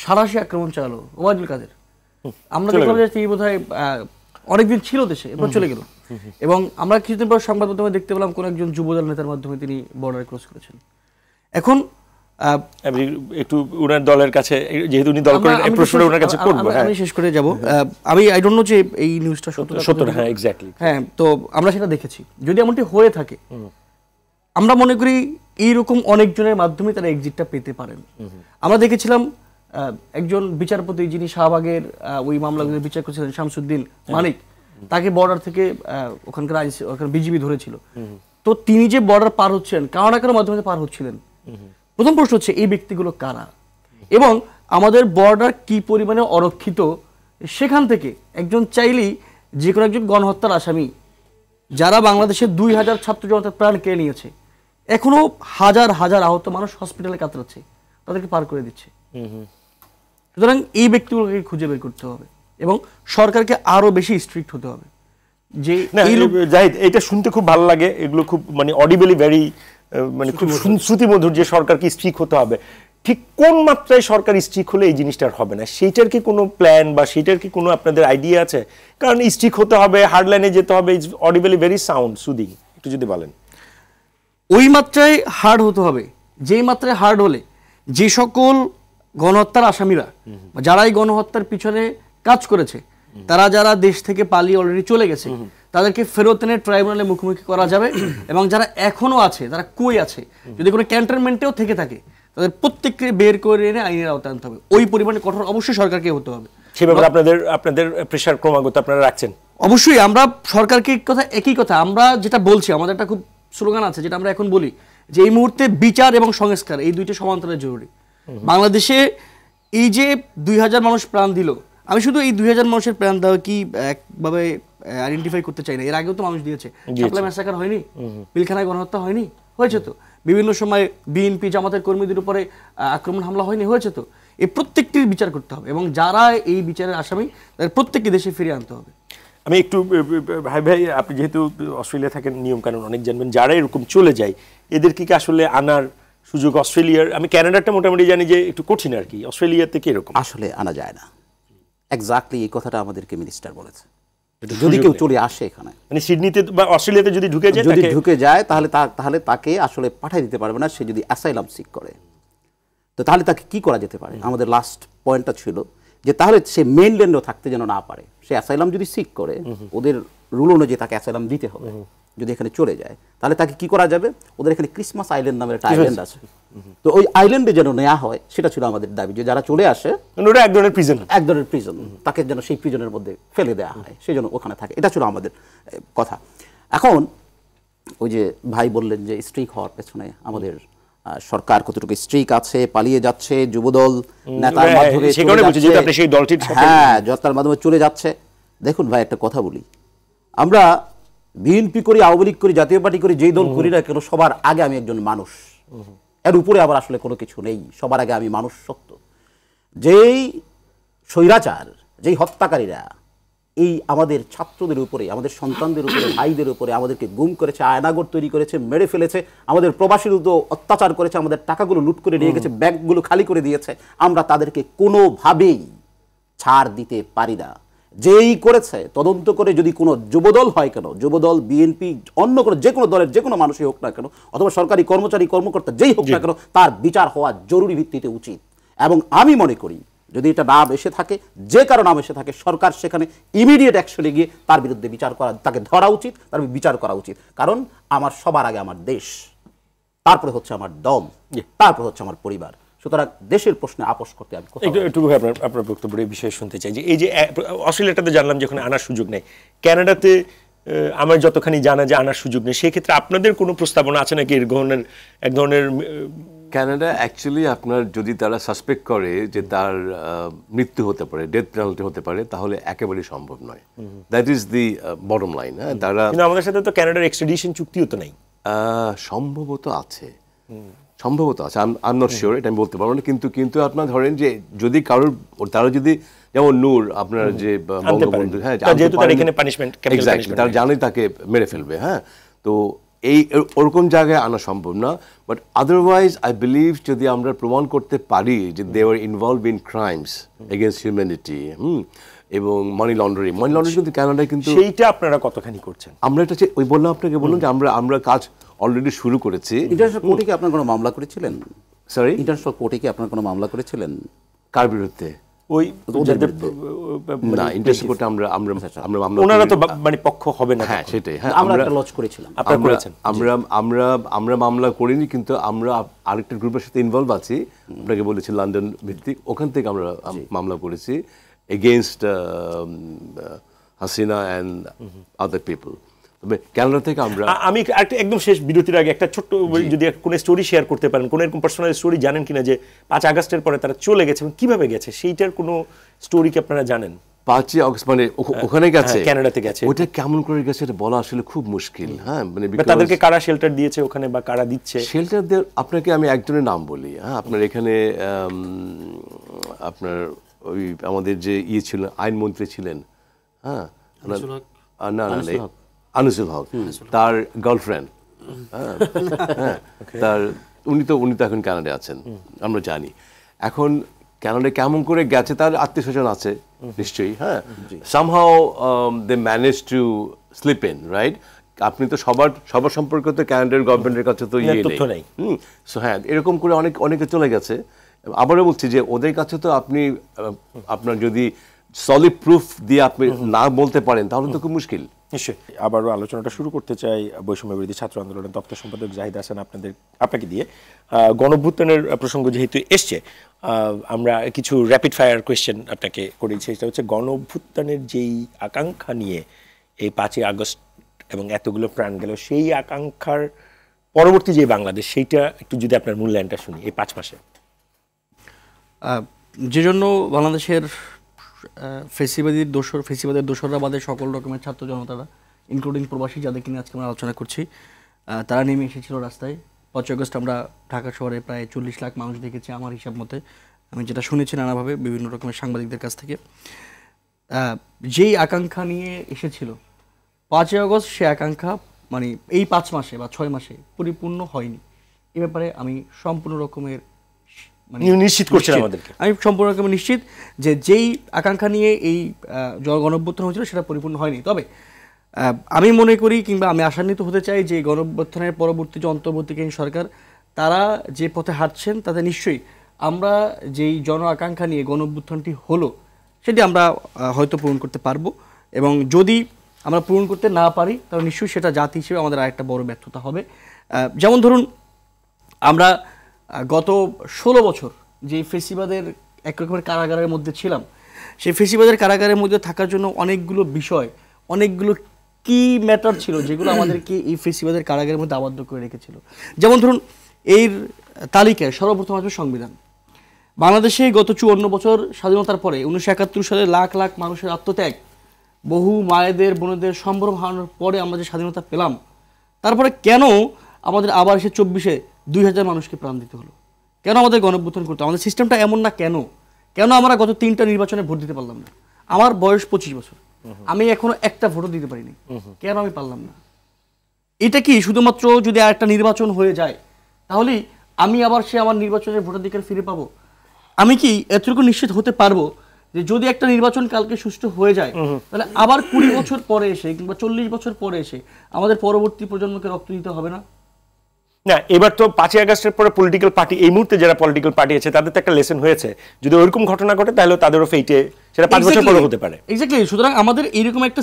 সারাশি আক্রমণ চালালো ওবায়দুল কাদের। আমরা দেখলাম যে তিনি বোধহয় অনেকদিন ছিল দেশে, এরপর চলে গেল, এবং আমরা কিছুদিন পর সংবাদ মাধ্যমে দেখতে পেলাম কোন একজন যুবদল নেতার মাধ্যমে তিনি বর্ডার ক্রস করেছেন। এখন একটু ওনার দলের কাছে, যেহেতু উনি দল করেন, এই প্রশ্নটা ওনার কাছে করব। আমি শেষ করে যাব। আমি আই ডোন্ট নো যে এই নিউজটা সত্য। হ্যাঁ, এক্স্যাক্টলি। হ্যাঁ, তো আমরা সেটা দেখেছি। যদি এমনটি হয়ে থাকে, আমরা মনে করি এইরকম অনেকজনের মাধ্যমে তারা এক্সিটটা পেতে পারেন। আমরা দেখেছিলাম একজন বিচারপতি যিনি শাহবাগের ওই মামলাগুলো বিচার করেছিলেন, শামসুদ্দিন মানিক, তাকে বর্ডার থেকে ওখানকার বিজিবি ধরেছিল। তো তিনি যে বর্ডার পার হচ্ছেন কারো না কারো মাধ্যমে পার হচ্ছিলেন। প্রথম প্রশ্ন হচ্ছে এই ব্যক্তিগুলো কারা এবং আমাদের বর্ডার কি পরিমাণে অরক্ষিত? সেখান থেকে একজন চাইলেই যে কোনো একজন গণহত্যার আসামি, যারা বাংলাদেশের 2000 ছাত্র জনতার প্রাণ কেড়ে নিয়েছে, এখনো হাজার হাজার আহত মানুষ হসপিটালে কাতরাচ্ছে, তাদেরকে পার করে দিচ্ছে। সুতরাং এই ব্যক্তিগুলোকে খুঁজে বের করতে হবে এবং সরকারকে আরো বেশি স্ট্রিক্ট হতে হবে। যে জাহিদ, এটা শুনতে খুব ভালো লাগে, এগুলো খুব মানে অডিবলি ভেরি মানে খুব শ্রুতিমধুর যে সরকারকে স্ট্রিক্ট হতে হবে। ঠিক কোন মাত্রায় সরকার স্ট্রিক্ট হলে এই জিনিসটা হবে না, সেইটার কি কোনো প্ল্যান বা সেইটার কি কোনো আপনাদের আইডিয়া আছে? কারণ স্ট্রিক্ট হতে হবে, হার্ডলাইনে যেতে হবে, ইজ অডিবলি ভেরি সাউন্ড সুদিং, একটু যদি বলেন। ওই মাত্রায় হার্ড হতে হবে, যেই মাত্রায় হার্ড হলে যে সকল গণহত্যার আসামিরা, যারা এই গণহত্যার পিছনে কাজ করেছে, তারা যারা দেশ থেকে পালিয়ে অলরেডি চলে গেছে, তাদেরকে ফেরত এনে ট্রাইব্যুনালে মুখোমুখি করা যাবে। এবং যারা এখনো আছে, তারা কই আছে, যদি কোনো ক্যান্টনমেন্টেও থেকে থাকে, তাদের প্রত্যেককে বের করে এনে আইনের আওতায় আনতে হবে। ওই পরিমাণে কঠোর অবশ্যই সরকারকে হতে হবে। সেই ব্যাপারে আপনাদের প্রেশার ক্রমাগত আপনারা রাখছেন? অবশ্যই। আমরা সরকারকে একই কথা আমরা যেটা বলছি, আমাদের একটা খুব স্লোগান আছে যেটা আমরা এখন বলি, যে এই মুহূর্তে বিচার এবং সংস্কার এই দুইটা সমান্তরালে জরুরি। বাংলাদেশে এই যে 2000 মানুষ প্রাণ দিল, আমি শুধু এই 2000 মানুষের প্রাণ দেওয়া কি একভাবে আইডেন্টিফাই করতে চাই না, এর আগেও তো মানুষ দিয়েছে। শাপলা ম্যাসাকার হয়নি, পিলখানায় গণহত্যা হয়নি, হয়েছে তো। বিভিন্ন সময় বিএনপি জামাতের কর্মীদের উপরে আক্রমণ হামলা হয়নি, হয়েছে তো। এই প্রত্যেকটির বিচার করতে হবে এবং যারা এই বিচারের আসামি তাদের প্রত্যেককে দেশে ফিরিয়ে আনতে হবে। আমি একটু ভাই আপনি যেহেতু অস্ট্রেলিয়া থাকেন, নিয়ম কানুন অনেক জানবেন, যারা এরকম চলে যায় এদেরকে কি আসলে আনার সুযোগ অস্ট্রেলিয়ার? আমি ক্যানাডাটা মোটামুটি জানি যে একটু কঠিন আর কি, অস্ট্রেলিয়াতে কি এরকম? আসলে আনা যায় না। এক্স্যাক্টলি এই কথাটা আমাদেরকে মিনিস্টার বলেছে। যদি কেউ চলে আসে এখানে, মানে সিডনিতে বা অস্ট্রেলিয়াতে যদি ঢুকে যায় তাহলে তাকে আসলে পাঠিয়ে দিতে পারবে না। সে যদি অ্যাসাইলাম সিক করে, তো তাহলে তাকে কি করা যেতে পারে? আমাদের লাস্ট পয়েন্টটা ছিল যে তাহলে সে মেইনল্যান্ডেও থাকতে যেন না পারে। সে অ্যাসাইলাম যদি সিক করে, ওদের রুল অনুযায়ী তাকে অ্যাসাইলাম দিতে হবে। যদি এখানে চলে যায়, তাহলে তাকে কি করা যাবে? ওদের এখানে ক্রিসমাস আইল্যান্ড নামের একটা আইল্যান্ড আছে, তো ওই আইল্যান্ডে যেন নেওয়া হয়, সেটা ছিল আমাদের দাবি, যে যারা চলে আসে ওটা এক ধরনের প্রিজন, এক ধরনের প্রিজন, তাকে যেন সেই প্রিজনের মধ্যে ফেলে দেওয়া হয়, সেই জন্য ওখানে থাকে। এটা ছিল আমাদের কথা। এখন ওই যে ভাই বললেন যে স্ট্রিক হওয়ার পেছনে আমাদের সরকার কতটুকু স্ট্রিক আছে, পালিয়ে যাচ্ছে, যুবদল নেতার মাধ্যমে হ্যাঁ জনতার মাধ্যমে চলে যাচ্ছে। দেখুন ভাই, একটা কথা বলি, আমরা বিএনপি করি, আওয়ামী লীগ করি, জাতীয় পার্টি করি, যেই দল করি না কেন, সবার আগে আমি একজন মানুষ, এর উপরে আবার আসলে কোনো কিছু নেই, সবার আগে আমি মানুষ সত্য। যেই স্বৈরাচার, যেই হত্যাকারীরা এই আমাদের ছাত্রদের উপরে, আমাদের সন্তানদের উপরে, ভাইদের উপরে আমাদেরকে গুম করেছে, আয়নাগর তৈরি করেছে, মেরে ফেলেছে, আমাদের প্রবাসীর উপর অত্যাচার করেছে, আমাদের টাকাগুলো লুট করে নিয়ে গেছে, ব্যাংকগুলো খালি করে দিয়েছে, আমরা তাদেরকে কোনোভাবেই ছাড় দিতে পারি না। যেই করেছে তদন্ত করে, যদি কোনো যুবদল হয় কেন, যুবদল, বিএনপি, অন্য কোনো যে কোনো দলের যে কোনো মানুষই হোক না কেন, অথবা সরকারি কর্মচারী কর্মকর্তা যেই হোক না কেন, তার বিচার হওয়া জরুরি ভিত্তিতে উচিত। এবং আমি মনে করি যদি এটা নাম এসে থাকে, যে কারো নাম এসে থাকে, সরকার সেখানে ইমিডিয়েট অ্যাকশনে গিয়ে তার বিরুদ্ধে বিচার করা, তাকে ধরা উচিত, তার বিচার করা উচিত। কারণ আমার সবার আগে আমার দেশ, তারপরে হচ্ছে আমার দল, তারপরে হচ্ছে আমার পরিবার। সুতরাং দেশের প্রশ্নে আপোষ করতে আমি একটু আপনার বক্তব্যের বিষয়ে শুনতে চাই, যে এই যে অস্ট্রেলিয়াটাতে জানলাম যে ওখানে আনার সুযোগ নেই, কানাডাতে আমার যতখানি জানা যে আনার সুযোগ নেই, সেক্ষেত্রে আপনাদের কোনো প্রস্তাবনা আছে নাকি এক ধরনের? কানাডা অ্যাকচুয়ালি আপনার যদি তারা সাসপেক্ট করে যে তার মৃত্যু হতে পারে, ডেথ পেনাল্টি হতে পারে, তাহলে একেবারেই সম্ভব নয়। That is the bottom line. হ্যাঁ, তারা কিন্তু আমাদের সাথে তো কানাডার এক্সট্রাডিশন চুক্তিও তো নাই। সম্ভবত আছে, সম্ভবত আছে, আই এম নট শিওর, এটা আমি বলতে পারবো না। কিন্তু আপনার ধরেন যে যদি কারোর, তারা যদি, যেমন নূর আপনার যে বঙ্গবন্ধু, হ্যাঁ তারা জানে তাকে মেরে ফেলবে, হ্যাঁ, তো এই ওরকম জায়গায় আনা সম্ভব না। বাট আদারওয়াইজ আই বিলিভ যদি আমরা প্রমাণ করতে পারি যে they are involve in crimes against humanity এবং মানি লন্ডারিং কিন্তু কানাডায়, কিন্তু সেইটা আপনারা কতখানি করছেন? আমরা এটা ওই বললাম আপনাকে, বললাম যে আমরা কাজ অলরেডি শুরু করেছি। ইন্টারন্যাশনাল কোর্টে কি আপনারা কোনো মামলা করেছিলেন? সরি, ইন্টারন্যাশনাল কোর্টে কি আপনারা কোনো মামলা করেছিলেন? কার বিরুদ্ধে? ওই না, ইন্টারন্যাশনাল কোর্টে আমরা ওনারা তো মানে পক্ষ হবে না। হ্যাঁ, সেটাই। হ্যাঁ, আমরা একটা লজ করেছিলাম। আপনারা করেছেন? আমরা মামলা করিনি, কিন্তু আমরা আরেকটা গ্রুপের সাথে ইনভলভ আছি, আপনাকে বলেছি লন্ডন ভিত্তিক, ওখান থেকে আমরা মামলা করেছি against Hasina and other people. তবে কানাডা থেকে আমি একদম শেষ বিরতির আগে একটা ছোট্ট, যদি কোনো স্টোরি শেয়ার করতে পারেন, কোনো এরকম পার্সোনাল স্টোরি জানেন কিনা, যে 5 আগস্টের পরে তারা চলে গেছে এবং কিভাবে গেছে, সেইটার কোনো স্টোরি কি আপনারা জানেন? 5 আগস্ট মানে ওখানে গেছে, কানাডাতে গেছে, ওটা কেমন করে গেছে এটা বলা আসলে খুব মুশকিল। হ্যাঁ, মানে তাদেরকে কারা শেল্টার দিয়েছে ওখানে, বা কারা দিচ্ছে শেল্টার? আপনাকে আমি একজনের নাম বলি। হ্যাঁ, আপনার এখানে আপনার ওই আমাদের যে ছিল, আইনমন্ত্রী ছিলেন, হ্যাঁ, না আনিসুল হক, তার গার্লফ্রেন্ড, হ্যাঁ, উনি তো এখন কানাডায় আছেন, আমরা জানি। এখন কানাডায় কেমন করে গেছে, তার আত্মীয় স্বজন আছে নিশ্চয়ই, হ্যাঁ, somehow they manage to slip in, right? আপনি তো সবার সম্পর্কে তো কানাডার গভর্নমেন্টের কাছে তো নেই। সো হ্যাঁ, এরকম করে অনেকে চলে গেছে। আবারও বলছি যে ওদের কাছে তো আপনি আপনার যদি সলিড প্রুফ দিয়ে আপনি না বলতে পারেন, তাহলে তো খুব মুশকিল। নিশ্চয়ই। আবারও আলোচনাটা শুরু করতে চাই বৈষম্য বিরোধী ছাত্র আন্দোলনের দপ্তর সম্পাদক জাহিদ হাসান আপনাকে দিয়ে। গণঅভ্যুত্থানের প্রসঙ্গ যেহেতু এসছে, আমরা কিছু র্যাপিড ফায়ার কোয়েশ্চেন আপনাকে করেছি। সেটা হচ্ছে গণঅভ্যুত্থানের যেই আকাঙ্ক্ষা নিয়ে এই 5ই আগস্ট এবং এতগুলো প্রাণ গেল, সেই আকাঙ্ক্ষার পরবর্তী যে বাংলাদেশ, সেইটা একটু যদি আপনার মূল্যায়নটা শুনি এই 5 মাসে। যে জন্য বাংলাদেশের ফেসিবাদের দোসররা বাদে সকল রকমের ছাত্র জনতারা, ইনক্লুডিং প্রবাসী যাদেরকে নিয়ে আজকে আমরা আলোচনা করছি, তারা নেমে এসেছিল রাস্তায়। 5 আগস্ট আমরা ঢাকা শহরে প্রায় 40 লাখ মানুষ দেখেছি আমার হিসাব মতে, আমি যেটা শুনেছি নানাভাবে বিভিন্ন রকমের সাংবাদিকদের কাছ থেকে। যেই আকাঙ্ক্ষা নিয়ে এসেছিল 5ই আগস্ট, সে আকাঙ্ক্ষা মানে এই 5 মাসে বা 6 মাসে পরিপূর্ণ হয়নি। এ ব্যাপারে আমি সম্পূর্ণ রকমের নিশ্চিত করছেন আমাদেরকে, আমি সম্পূর্ণ রকমের নিশ্চিত যে যেই আকাঙ্ক্ষা নিয়ে এই গণঅভ্যুত্থান হয়েছিল সেটা পরিপূর্ণ হয়নি। তবে আমি মনে করি, কিংবা আমি আশান্বিত হতে চাই যে গণঅভ্যুত্থানের পরবর্তী যে অন্তর্বর্তীকালীন সরকার, তারা যে পথে হাঁটছেন তাতে নিশ্চয়ই আমরা যেই জন আকাঙ্ক্ষা নিয়ে গণঅভ্যুত্থানটি হলো সেটি আমরা হয়তো পূরণ করতে পারবো। এবং যদি আমরা পূরণ করতে না পারি তাহলে নিশ্চয়ই সেটা জাতি হিসেবে আমাদের আরেকটা বড় ব্যর্থতা হবে। যেমন ধরুন আমরা গত 16 বছর যে ফেসিবাদের একরকমের কারাগারের মধ্যে ছিলাম, সেই ফেসিবাদের কারাগারের মধ্যে থাকার জন্য অনেকগুলো বিষয়, অনেকগুলো কি ম্যাটার ছিল যেগুলো আমাদেরকে এই ফেসিবাদের কারাগারের মধ্যে আবদ্ধ করে রেখেছিল। যেমন ধরুন এর তালিকায় সর্বপ্রথম আসবে সংবিধান। বাংলাদেশে গত 54 বছর স্বাধীনতার পরে 1971 সালে লাখ লাখ মানুষের আত্মত্যাগ, বহু মায়েদের বোনেদের সম্ভ্রম হারানোর পরে আমরা যে স্বাধীনতা পেলাম, তারপরে কেন আমাদের আবার এসে 24-এ 2000 মানুষকে প্রাণ দিতে হলো? কেন আমাদের গণঅভ্যুত্থান করতে? আমাদের সিস্টেমটা এমন না কেন? কেন আমরা গত 3টা নির্বাচনে ভোট দিতে পারলাম না? আমার বয়স 25 বছর, আমি এখনো একটা ভোটও দিতে পারিনি, কেন আমি পারলাম না? এটা কি শুধুমাত্র যদি আর একটা নির্বাচন হয়ে যায় তাহলেই আমি আবার আমার নির্বাচনের ভোটাধিকার ফিরে পাবো? আমি কি এতটুকু নিশ্চিত হতে পারবো যে যদি একটা নির্বাচন কালকে সুষ্ঠু হয়ে যায় তাহলে আবার 20 বছর পরে এসে কিংবা 40 বছর পরে এসে আমাদের পরবর্তী প্রজন্মকে রক্ত দিতে হবে না? না, এবার তো 5ই আগস্টের পরে পলিটিক্যাল পার্টি, এই মুহূর্তে যারা পলিটিক্যাল পার্টি আছে তাদের তো একটা লেসন হয়েছে, যদি ওইরকম ঘটনা ঘটে তাহলে তাদেরও ফেইটে সেটা 5 বছর পরে হতে পারে। এক্স্যাক্টলি। সুতরাং আমাদের এরকম একটা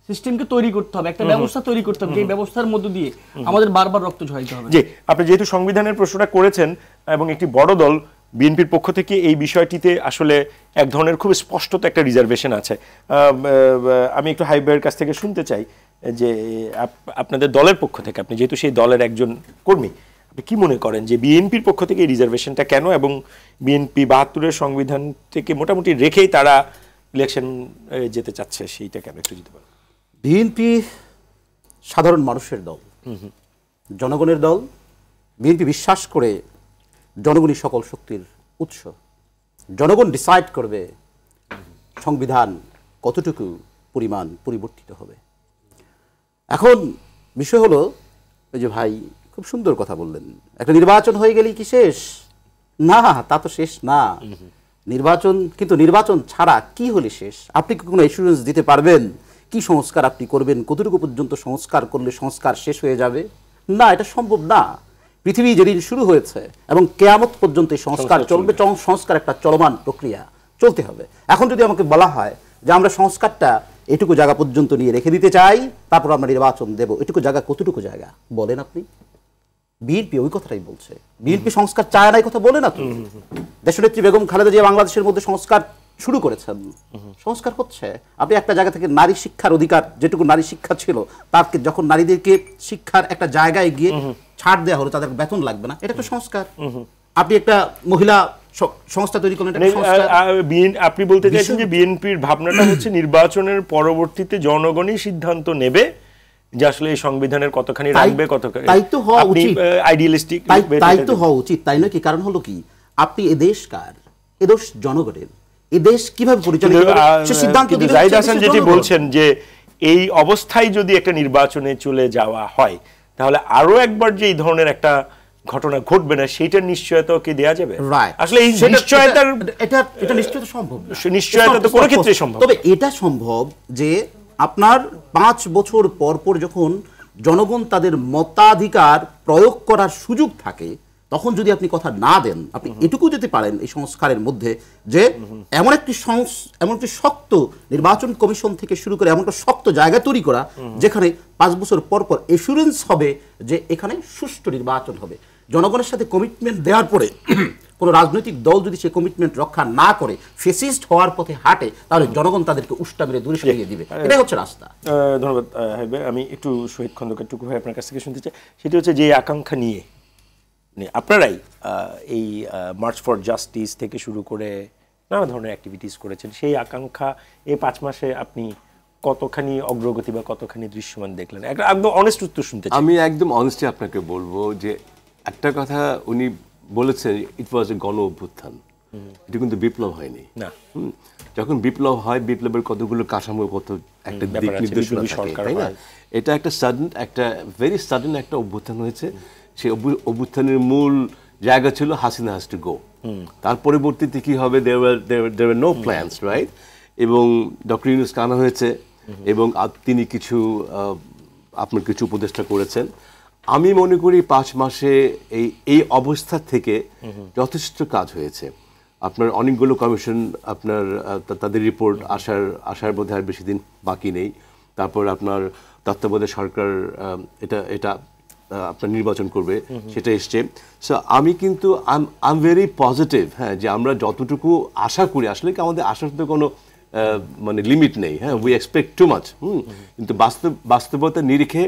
সিস্টেমকে তৈরি করতে হবে, একটা ব্যবস্থা তৈরি করতে হবে, যে ব্যবস্থার মধ্য দিয়ে আমাদের বারবার রক্ত ঝরাইতে হবে। জি, আপনি যেহেতু সংবিধানের প্রশ্নটা করেছেন এবং একটি বড় দল বিএনপির পক্ষ থেকে এই বিষয়টিতে আসলে এক ধরনের খুব স্পষ্টত একটা রিজার্ভেশন আছে, আমি একটু হাইবের কাছ থেকে শুনতে চাই যে আপনাদের দলের পক্ষ থেকে, আপনি যেহেতু সেই দলের একজন কর্মী, আপনি কি মনে করেন যে বিএনপির পক্ষ থেকে এই রিজার্ভেশনটা কেন, এবং বিএনপি 72-এর সংবিধান থেকে মোটামুটি রেখেই তারা ইলেকশন যেতে চাচ্ছে, সেইটা কেন একটু যদি বলেন। বিএনপি সাধারণ মানুষের দল, জনগণের দল। বিএনপি বিশ্বাস করে জনগণই সকল শক্তির উৎস। জনগণ ডিসাইড করবে সংবিধান কতটুকু পরিমাণ পরিবর্তিত হবে। এখন বিষয় হলো, ওই যে ভাই খুব সুন্দর কথা বললেন, একটা নির্বাচন হয়ে গেলেই কি শেষ? না, তা তো শেষ না। নির্বাচন, কিন্তু নির্বাচন ছাড়া কি হলে শেষ? আপনি কি কোনো এসুরেন্স দিতে পারবেন কি সংস্কার আপনি করবেন, কতটুকু পর্যন্ত সংস্কার করলে সংস্কার শেষ হয়ে যাবে? না, এটা সম্ভব না। পৃথিবী যেদিন শুরু হয়েছে এবং কিয়ামত পর্যন্ত এই সংস্কার চলবে, সংস্কার একটা চলমান প্রক্রিয়া, চলতে হবে। এখন যদি আমাকে বলা হয় যে আমরা সংস্কারটা এটুকু জায়গা পর্যন্ত নিয়ে রেখে দিতে চাই, তারপর আমরা নির্বাচন দেব, এটুকু জায়গা কতটুকু জায়গা বলেন আপনি? বিএনপি ওই কথাটাই বলছে। বিএনপি সংস্কার চায় না, এই কথা বলে না তো। দেশনেত্রী বেগম খালেদা জিয়া বাংলাদেশের মধ্যে সংস্কার শুরু করেছেন, সংস্কার হচ্ছে। আপনি একটা জায়গা থেকে নারী শিক্ষার অধিকার, যেটুকু নারী শিক্ষা ছিল, তাকে যখন নারীদেরকে শিক্ষার একটা জায়গায় গিয়ে ছাড় দেওয়া হলো, তাদের বেতন লাগবে না, এটা একটা সংস্কার। আপনি একটা মহিলা সংস্থা তৈরি করলেন, আপনি বলতে চাইছেন যে বিএনপির ভাবনাটা হচ্ছে নির্বাচনের পরবর্তীতে জনগণই সিদ্ধান্ত নেবে যে আসলে এই সংবিধানের কতখানি রাখবে, কতখানি। তাই তো হওয়া উচিত, আইডিয়ালিস্টিক, তাই তো হওয়া উচিত, তাই নয় কি? কারণ হলো কি, আপনি এ দেশ কার? এ দেশ জনগণের। এ দেশ কিভাবে পরিচালিত হবে সে সিদ্ধান্ত দিবে। জাহিদ হাসান যেটি বলছেন যে এই অবস্থায় যদি একটা নির্বাচনে চলে যাওয়া হয় তাহলে আরো একবার যে এই ধরনের একটা ঘটনা ঘটবে না, সেইটার নিশ্চয়তা কি দেয়া যাবে? আসলে এই নিশ্চয়তার, এটা নিশ্চয়তা সম্ভব না। নিশ্চয়তা তো কোনো ক্ষেত্রেই সম্ভব। তবে এটা সম্ভব যে আপনার 5 বছর পর পর যখন জনগণ তাদের মতাধিকার প্রয়োগ করার সুযোগ থাকে, তখন যদি আপনি কথা না দেন, আপনি এটুকু যেতে পারেন এই সংস্কারের মধ্যে যে এমন একটি শক্ত নির্বাচন কমিশন থেকে শুরু করে এমন একটা শক্ত জায়গা তৈরি করা যেখানে 5 বছর পর পর এসুরেন্স হবে যে এখানে সুষ্ঠু নির্বাচন হবে। জনগণের সাথে কমিটমেন্ট দেওয়ার পরে কোনো রাজনৈতিক দল যদি সে কমিটমেন্ট রক্ষা না করে ফেসিস্ট হওয়ার পথে হাঁটে, তাহলে জনগণ তাদেরকে উষ্টা মেরে দূরে সরিয়ে দিবে। এটাই হচ্ছে রাস্তা। ধন্যবাদ। আমি একটু শহীদ খন্দকার টুকু ভাই আপনার কাছ থেকে শুনতে চাই, সেটি হচ্ছে যে আকাঙ্ক্ষা নিয়ে আপনারাই এই মার্চ ফর জাস্টিস থেকে শুরু করে নানা ধরনের অ্যাক্টিভিটিস করেছেন, সেই আকাঙ্ক্ষা এই 5 মাসে আপনি কতখানি অগ্রগতি বা কতখানি দৃশ্যমান দেখলেন? একদম অনেস্ট উত্তর শুনতে চাই। আমি একদম অনেস্টলি আপনাকে বলবো যে একটা কথা উনি বলেছেন, ইট ওয়াজ এ গণ অভ্যুত্থান, এটা কিন্তু বিপ্লব হয়নি না। যখন বিপ্লব হয়, বিপ্লবের কতগুলো কাঠামোগত একটা দিক নির্দেশনা থাকে, তাই না? এটা একটা সাডেন, একটা ভেরি সাডেন একটা অভ্যুত্থান হয়েছে। সেই অভ্যুত্থানের মূল জায়গা ছিল হাসিনা হ্যাজ টু গো। তার পরবর্তীতে কি হবে, there were no plans, right? এবং ডক্টর ইউনূসকে আনা হয়েছে এবং তিনি আপনার কিছু উপদেষ্টা করেছেন। আমি মনে করি 5 মাসে এই অবস্থা থেকে যথেষ্ট কাজ হয়েছে। আপনার অনেকগুলো কমিশন, আপনার তাদের রিপোর্ট আসার বোধহয় আর বেশি দিন বাকি নেই। তারপর আপনার তত্ত্বাবধায়ক সরকার এটা এটা আপনার নির্বাচন করবে, সেটা এসছে। সো আমি কিন্তু আই এম ভেরি পজিটিভ, হ্যাঁ, যে আমরা যতটুকু আশা করি, আসলে কি আমাদের আশার তো কোনো মানে লিমিট নেই, হ্যাঁ, উই এক্সপেক্ট টু মাচ, কিন্তু বাস্তবতার নিরিখে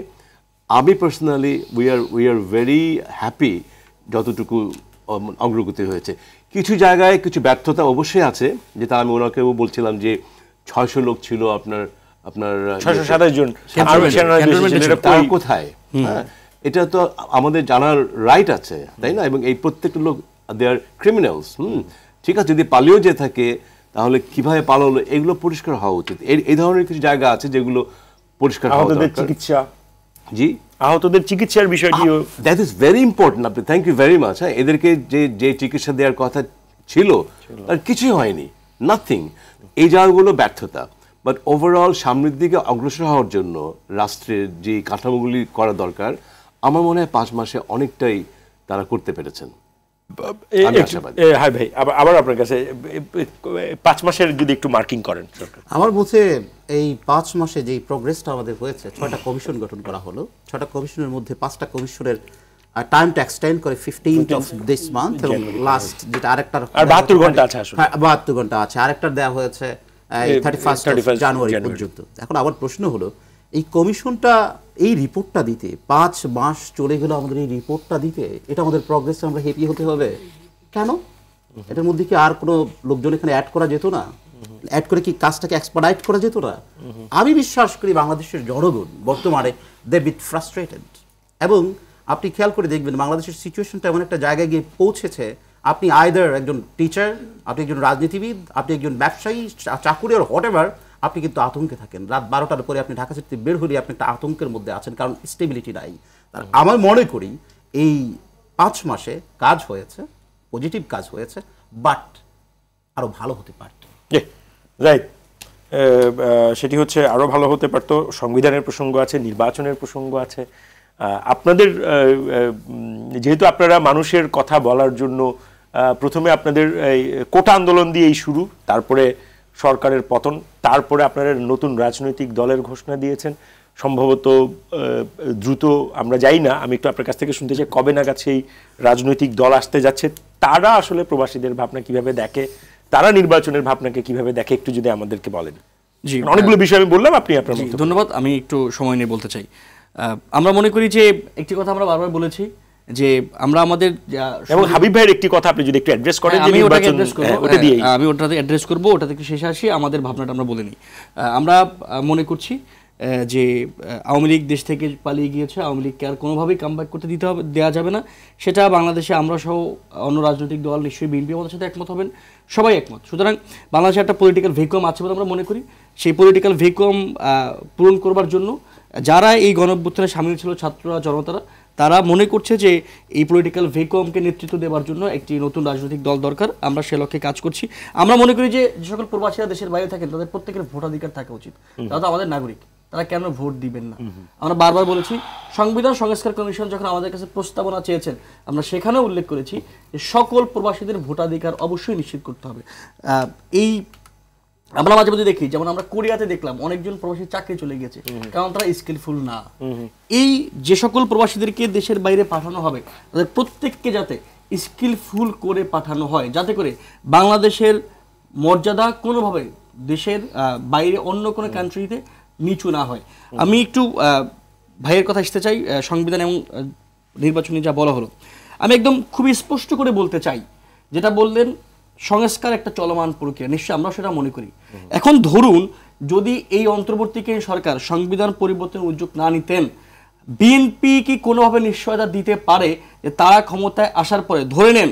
আমি personally we are very happy যতটুকু অগ্রগতি হয়েছে। কিছু জায়গায় কিছু ব্যর্থতা অবশ্যই আছে, যেটা আমি ওনাকেও বলছিলাম যে 600 লোক ছিল আপনার 627 জন তারা কোথায়, হ্যাঁ, এটা তো আমাদের জানার রাইট আছে, তাই না? এবং এই প্রত্যেকটা লোক দে আর ক্রিমিনালস, ঠিক আছে, যদি পালিয়েও যে থাকে তাহলে কিভাবে পালালো এগুলো পরিষ্কার হওয়া উচিত। এই ধরনের কিছু জায়গা আছে যেগুলো পরিষ্কার হওয়া দরকার। চিকিৎসা, জি, আহতদের চিকিৎসার বিষয়টিও দ্যাট ইজ ভেরি ইম্পর্টেন্ট। আপনি থ্যাংক ইউ ভেরি মাচ। হ্যাঁ, এদেরকে যে চিকিৎসা দেওয়ার কথা ছিল তার কিছুই হয়নি, নাথিং। এই জায়গাগুলো ব্যর্থতা। বাট ওভারঅল সামনের দিকে অগ্রসর হওয়ার জন্য রাষ্ট্রের যে কাঠামোগুলি করা দরকার, আমার মনে হয় 5 মাসে অনেকটাই তারা করতে পেরেছেন। হ্যাঁ ভাই, আবার আপনার কাছে 5 মাসের যদি একটু মার্কিং করেন। আমার মতে এই 5 মাসে যেই প্রোগ্রেসটা আমাদের হয়েছে, 6টা কমিশন গঠন করা হলো, 6টা কমিশনের মধ্যে 5টা কমিশনের টাইমটা এক্সটেন্ড করে 15th অফ দিস মান্থ, এবং লাস্ট যেটা আরেকটা 72 ঘন্টা আছে, আসলে 72 ঘন্টা আছে, আরেকটা দেওয়া হয়েছে 31 জানুয়ারি পর্যন্ত। এখন আবার প্রশ্ন হলো, এই কমিশনটা এই রিপোর্টটা দিতে 5 মাস চলে গেল আমাদের এই রিপোর্টটা দিতে, এটা আমাদের প্রোগ্রেসে আমরা হ্যাপি হতে হবে কেন? এটার মধ্যে কি আর কোনো লোকজন এখানে অ্যাড করা যেত না? অ্যাড করে কি কাজটাকে এক্সপার্টাইট করা যেত না? আমি বিশ্বাস করি বাংলাদেশের জনগণ বর্তমানে দে বিট ফ্রাস্ট্রেটেড, এবং আপনি খেয়াল করে দেখবেন বাংলাদেশের সিচুয়েশনটা এমন একটা জায়গায় গিয়ে পৌঁছেছে, আপনি আইদার একজন টিচার, আপনি একজন রাজনীতিবিদ, আপনি একজন ব্যবসায়ী, চাকুরি আর হোয়াটএভার, আপনি কিন্তু আতঙ্কে থাকেন। রাত 12টার পরে আপনি ঢাকা সিটিতে বের হলে আপনি একটা আতঙ্কের মধ্যে আছেন, কারণ স্টেবিলিটি নাই। আমার মনে করি এই 5 মাসে কাজ হয়েছে, পজিটিভ কাজ হয়েছে, বাট আরো ভালো হতে পারত। রাইট, সেটি হচ্ছে আরো ভালো হতে পারত। সংবিধানের প্রসঙ্গ আছে, নির্বাচনের প্রসঙ্গ আছে। আপনাদের যেহেতু আপনারা মানুষের কথা বলার জন্য প্রথমে আপনাদের কোটা আন্দোলন দিয়েই শুরু, তারপরে সরকারের পতন, তারপরে আপনারা নতুন রাজনৈতিক দলের ঘোষণা দিয়েছেন, সম্ভবত দ্রুত, আমরা যাই না, আমি একটু আপনার কাছ থেকে শুনতে চাই কবে নাগাদ সেই রাজনৈতিক দল আসতে যাচ্ছে, তারা আসলে প্রবাসীদের ভাবনা কিভাবে দেখে, তারা নির্বাচনের ভাবনাকে কিভাবে দেখে, একটু যদি আমাদেরকে বলেন। জি, অনেকগুলো বিষয় আমি বললাম, আপনি আপনার ধন্যবাদ। আমি একটু সময় নিয়ে বলতে চাই। আমরা মনে করি যে একটি কথা আমরা বারবার বলেছি যে আমরা আমাদের, এবং হাবিব ভাইয়ের একটি কথা আপনি যদি একটু অ্যাড্রেস করেন, আমি ওটাকে অ্যাড্রেস করব, আমি ওটাতে অ্যাড্রেস করব, ওটা থেকে শেষে আসি, আমাদের ভাবনাটা আমরা বলে নিই। আমরা মনে করছি যে আওয়ামী লীগ দেশ থেকে পালিয়ে গিয়েছে, আওয়ামী লীগকে আর কোনোভাবেই কামব্যাক করতে দেওয়া যাবে না। সেটা বাংলাদেশে আমরা সহ অন্য রাজনৈতিক দল, নিশ্চয়ই বিএনপি আমাদের সাথে একমত হবেন, সবাই একমত। সুতরাং বাংলাদেশে একটা পলিটিক্যাল ভ্যাকুয়াম আছে বলে আমরা মনে করি। সেই পলিটিক্যাল ভ্যাকুয়াম পূরণ করবার জন্য যারা এই গণঅভ্যুত্থানে সামিল ছিল, ছাত্ররা, জনতারা, তারা মনে করছে যে এই পলিটিক্যাল ভ্যাকুয়ামকে নেতৃত্ব দেওয়ার জন্য একটি নতুন রাজনৈতিক দল দরকার। আমরা সে লক্ষ্যে কাজ করছি। আমরা মনে করি যে যে সকল প্রবাসীরা দেশের বাইরে থাকেন তাদের প্রত্যেকের ভোটাধিকার থাকা উচিত। তারা তো আমাদের নাগরিক, তারা কেন ভোট দিবেন না? আমরা বারবার বলেছি, সংবিধান সংস্কার কমিশন যখন আমাদের কাছে প্রস্তাবনা চেয়েছেন, আমরা সেখানেও উল্লেখ করেছি যে সকল প্রবাসীদের ভোটাধিকার অবশ্যই নিশ্চিত করতে হবে। এই আমরা মাঝে মাঝে দেখি, যেমন আমরা কোরিয়াতে দেখলাম অনেকজন প্রবাসী চাকরি চলে গেছে, কারণ তারা স্কিলফুল না। এই যে সকল প্রবাসীদেরকে দেশের বাইরে পাঠানো হবে, তাদের প্রত্যেককে যাতে স্কিলফুল করে পাঠানো হয়, যাতে করে বাংলাদেশের মর্যাদা কোনোভাবে দেশের বাইরে অন্য কোনো কান্ট্রিতে নিচু না হয়। আমি একটু ভাইয়ের কথা আসতে চাই, সংবিধান এবং নির্বাচনী যা বলা হলো, আমি একদম খুবই স্পষ্ট করে বলতে চাই, যেটা বললেন সংস্কার একটা চলমান প্রক্রিয়া, নিশ্চয়ই আমরা সেটা মনে করি। এখন ধরুন যদি এই অন্তর্বর্তীকালীন সরকার সংবিধান পরিবর্তনের উদ্যোগ না নিতেন, বিএনপি কি কোনোভাবে নিশ্চয়তা দিতে পারে যে তারা ক্ষমতায় আসার পরে, ধরে নেন,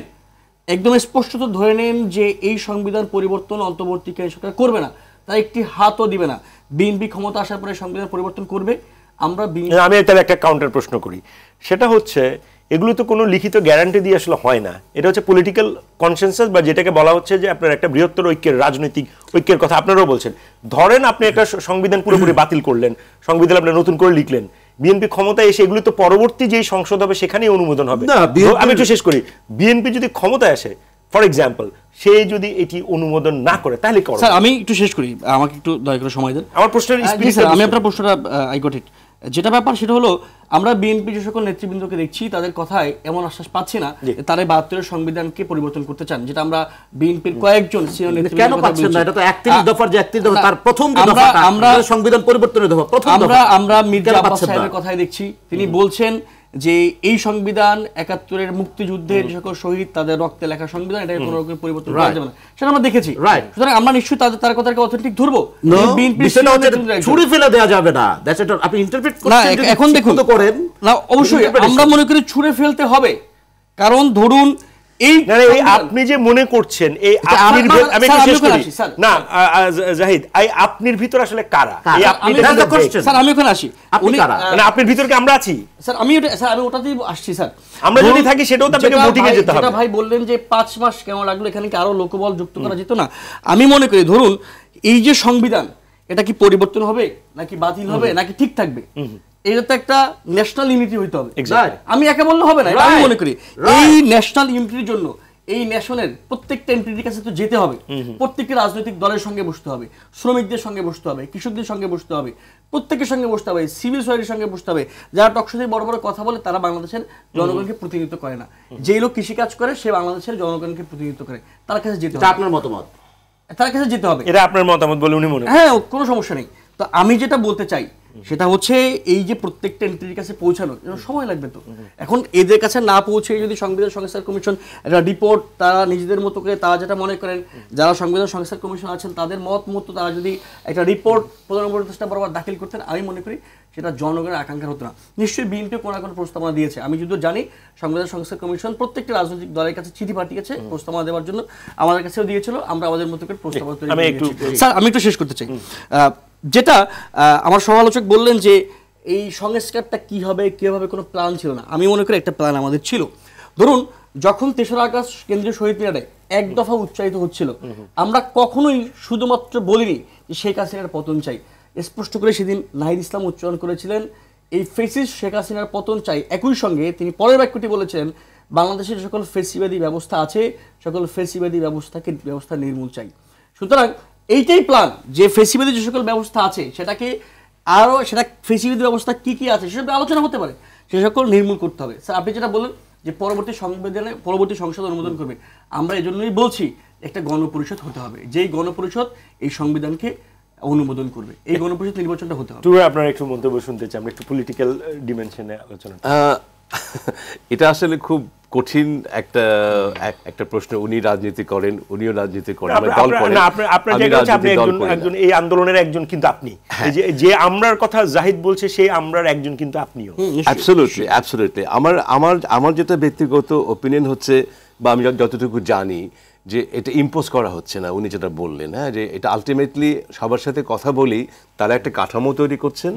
একদম স্পষ্টত ধরে নেন যে এই সংবিধান পরিবর্তন অন্তর্বর্তীকালীন সরকার করবে না, তারা একটি হাতও দিবে না, বিএনপি ক্ষমতা আসার পরে সংবিধান পরিবর্তন করবে? আমি তার একটা কাউন্টার প্রশ্ন করি, সেটা হচ্ছে এগুলো তো কোনো লিখিত গ্যারান্টি দিয়ে আসলে হয় না। এটা হচ্ছে পলিটিক্যাল কনসেনসাস, বা যেটাকে বলা হচ্ছে যে আপনার একটা বৃহত্তর ঐক্যের, রাজনৈতিক ঐক্যের কথা আপনারাও বলছেন। ধরেন আপনি একটা সংবিধান পুরোপুরি বাতিল করলেন, সংবিধান আপনি নতুন করে লিখলেন, বিএনপি ক্ষমতায় এসে এগুলো তো পরবর্তী যেই সংসদ হবে সেখানেই অনুমোদন হবে। আমি একটু শেষ করি, বিএনপি যদি ক্ষমতায় আসে ফর এক্সাম্পল সে যদি এটি অনুমোদন না করে তাহলে কি স্যার আমি একটু শেষ করি, আমাকে একটু দয়া করে সময় দেন। আমার প্রশ্নের আমি আপনার প্রশ্নটা আই গট ইট। যেটা ব্যাপার সেটা হলো আমরা বিএনপি যে সকল নেতৃবৃন্দকে দেখছি তাদের কথায় এমন আশ্বাস পাচ্ছি না তারা 72 সংবিধানকে পরিবর্তন করতে চান, যেটা আমরা বিএনপির কয়েকজন সিনিয়র নেতৃবৃন্দ কেন পাচ্ছেন না? এটা তো 31 দফার যে 31 দফা তার প্রথম যে দফাটা আমরা সংবিধান পরিবর্তনের দফা প্রথম দফা আমরা মির্জা আব্বাস সাহেবের কথাই দেখছি। তিনি বলছেন যে এই সংবিধান 71-এর মুক্তিযুদ্ধের যে সকল শহীদ তাদের রক্তে লেখা সংবিধান, এটা কোনো রকম পরিবর্তন করা যাবে না, সেটা আমরা দেখেছি। সুতরাং আমরা নিশ্চয়ই তার কথাকে অথেন্টিক ধরবো। ছুরি ফেলে দেওয়া যাবে না, দ্যাটস ইট। আপনি ইন্টারপ্রেট করছেন যদি এখন দেখুন করেন না, অবশ্যই আমরা মনে করি ছুঁড়ে ফেলতে হবে, কারণ ধরুন এই আপনি যে মনে করছেন এই আপনির আমি একটু শেষ করি না জাহিদ, এই আপনির ভিতর আসলে কারা? এই আপনি স্যার আমি ওখানে আসি, আপনি কারা? মানে আপনার ভিতর কি আমরা আছি? স্যার আমি ওটাতেই আসছি স্যার। আমরা যদি থাকি সেটাও তো আপনাকে ভোটিং এ যেতে হবে। যেটা ভাই বললেন যে 5 মাস কেন লাগলো, এখানে কি আরো লোকবল যুক্ত করা যেত না? আমি মনে করি ধরুন এই যে সংবিধান এটা কি পরিবর্তন হবে নাকি বাতিল হবে নাকি ঠিক থাকবে, এটা তো একটা ন্যাশনাল ইউনিটি হইতে হবে। আমি একা বললে হবে না, আমি মনে করি এই ন্যাশনাল ইউনিটির জন্য এই ন্যাশনের প্রত্যেকটা এন্টিটির কাছে তো যেতে হবে, প্রত্যেকটা রাজনৈতিক দলের সঙ্গে বসতে হবে, শ্রমিকদের সঙ্গে বসতে হবে, কৃষকদের সঙ্গে বসতে হবে, প্রত্যেকের সঙ্গে বসতে হবে, সিভিল সোসাইটির সঙ্গে বসতে হবে। যারা টকশোতে বড় বড় কথা বলে তারা বাংলাদেশের জনগণকে প্রতিনিধিত্ব করে না, যেই লোক কৃষিকাজ করে সে বাংলাদেশের জনগণকে প্রতিনিধিত্ব করে, তার কাছে যেতে হবে। আপনার মতামত? তার কাছে যেতে হবে। এটা আপনার মতামত বলে উনি মনে? হ্যাঁ, কোনো সমস্যা নেই। তো আমি যেটা বলতে চাই সেটা হচ্ছে এই যে প্রত্যেকটা এন্টিটির কাছে পৌঁছানো সময় লাগবে, তো এখন এদের কাছে না পৌঁছে যদি সংবিধান সংস্কার কমিশন একটা রিপোর্ট তারা নিজেদের মতো করে তারা যেটা মনে করেন, যারা সংবিধান সংস্কার কমিশন আছেন তাদের মতো তারা যদি একটা রিপোর্ট প্রধান উপদেষ্টা বরাবর দাখিল করতেন, আমি মনে করি সেটা জনগণের আকাঙ্ক্ষা হতো না। নিশ্চয়ই বিএনপি কোনো কোনো প্রস্তাবনা দিয়েছে, আমি যদি জানি সংবিধান সংস্কার কমিশন প্রত্যেকটা রাজনৈতিক দলের কাছে চিঠি পাঠিয়েছে প্রস্তাবনা দেওয়ার জন্য, আমাদের কাছেও দিয়েছিল, আমরা আমাদের মতো করে প্রস্তাবনা তৈরি করেছি। স্যার আমি একটু শেষ করতে চাই, যেটা আমার সমালোচক বললেন যে এই সংস্কারটা কি হবে কিভাবে কোনো প্ল্যান ছিল না, আমি মনে করি একটা প্ল্যান আমাদের ছিল। ধরুন যখন 3রা আগস্ট কেন্দ্রীয় শহীদ মিনারে এক দফা উচ্চারিত হচ্ছিল, আমরা কখনোই শুধুমাত্র বলিনি যে শেখ হাসিনার পতন চাই, স্পষ্ট করে সেদিন নাহিদ ইসলাম উচ্চারণ করেছিলেন এই ফেসিস্ট শেখ হাসিনার পতন চাই। একই সঙ্গে তিনি পরের বাক্যটি বলেছিলেন বাংলাদেশের সকল ফেসিবাদী ব্যবস্থা আছে সকল ফেসিবাদী ব্যবস্থা নির্মূল চাই। সুতরাং এইটাই প্ল্যান যে ফেসিবাদী যে সকল ব্যবস্থা আছে সেটাকে আরও সেটা ফেসিবাদী ব্যবস্থা কি কি আছে সেসব আলোচনা হতে পারে, সে সকল নির্মূল করতে হবে। স্যার আপনি যেটা বলেন যে পরবর্তী সংসদ অনুমোদন করবে, আমরা এই জন্যই বলছি একটা গণপরিষদ হতে হবে, যেই গণপরিষদ এই সংবিধানকে অনুমোদন করবে, এই গণপরিষদ নির্বাচনটা হতে হবে। আপনার একটু মন্তব্য শুনতে চাই, আমরা একটু পলিটিক্যাল ডিমেনশনে আলোচনা। এটা আসলে খুব কঠিন একটা প্রশ্ন। উনি রাজনীতি করেন, উনিও রাজনীতি করেন, দল করেন, একজন এই আন্দোলনের একজন কিন্তু আপনি, যে আমরার কথা জাহিদ বলছে সেই আমরার একজন কিন্তু আপনিও। অ্যাবসলিউটলি। আমার যেটা ব্যক্তিগত ওপিনিয়ন হচ্ছে, বা আমি যতটুকু জানি যে এটা ইম্পোজ করা হচ্ছে না, উনি যেটা বললেন, হ্যাঁ, যে এটা আলটিমেটলি সবার সাথে কথা বলি তারা একটা কাঠামো তৈরি করছেন,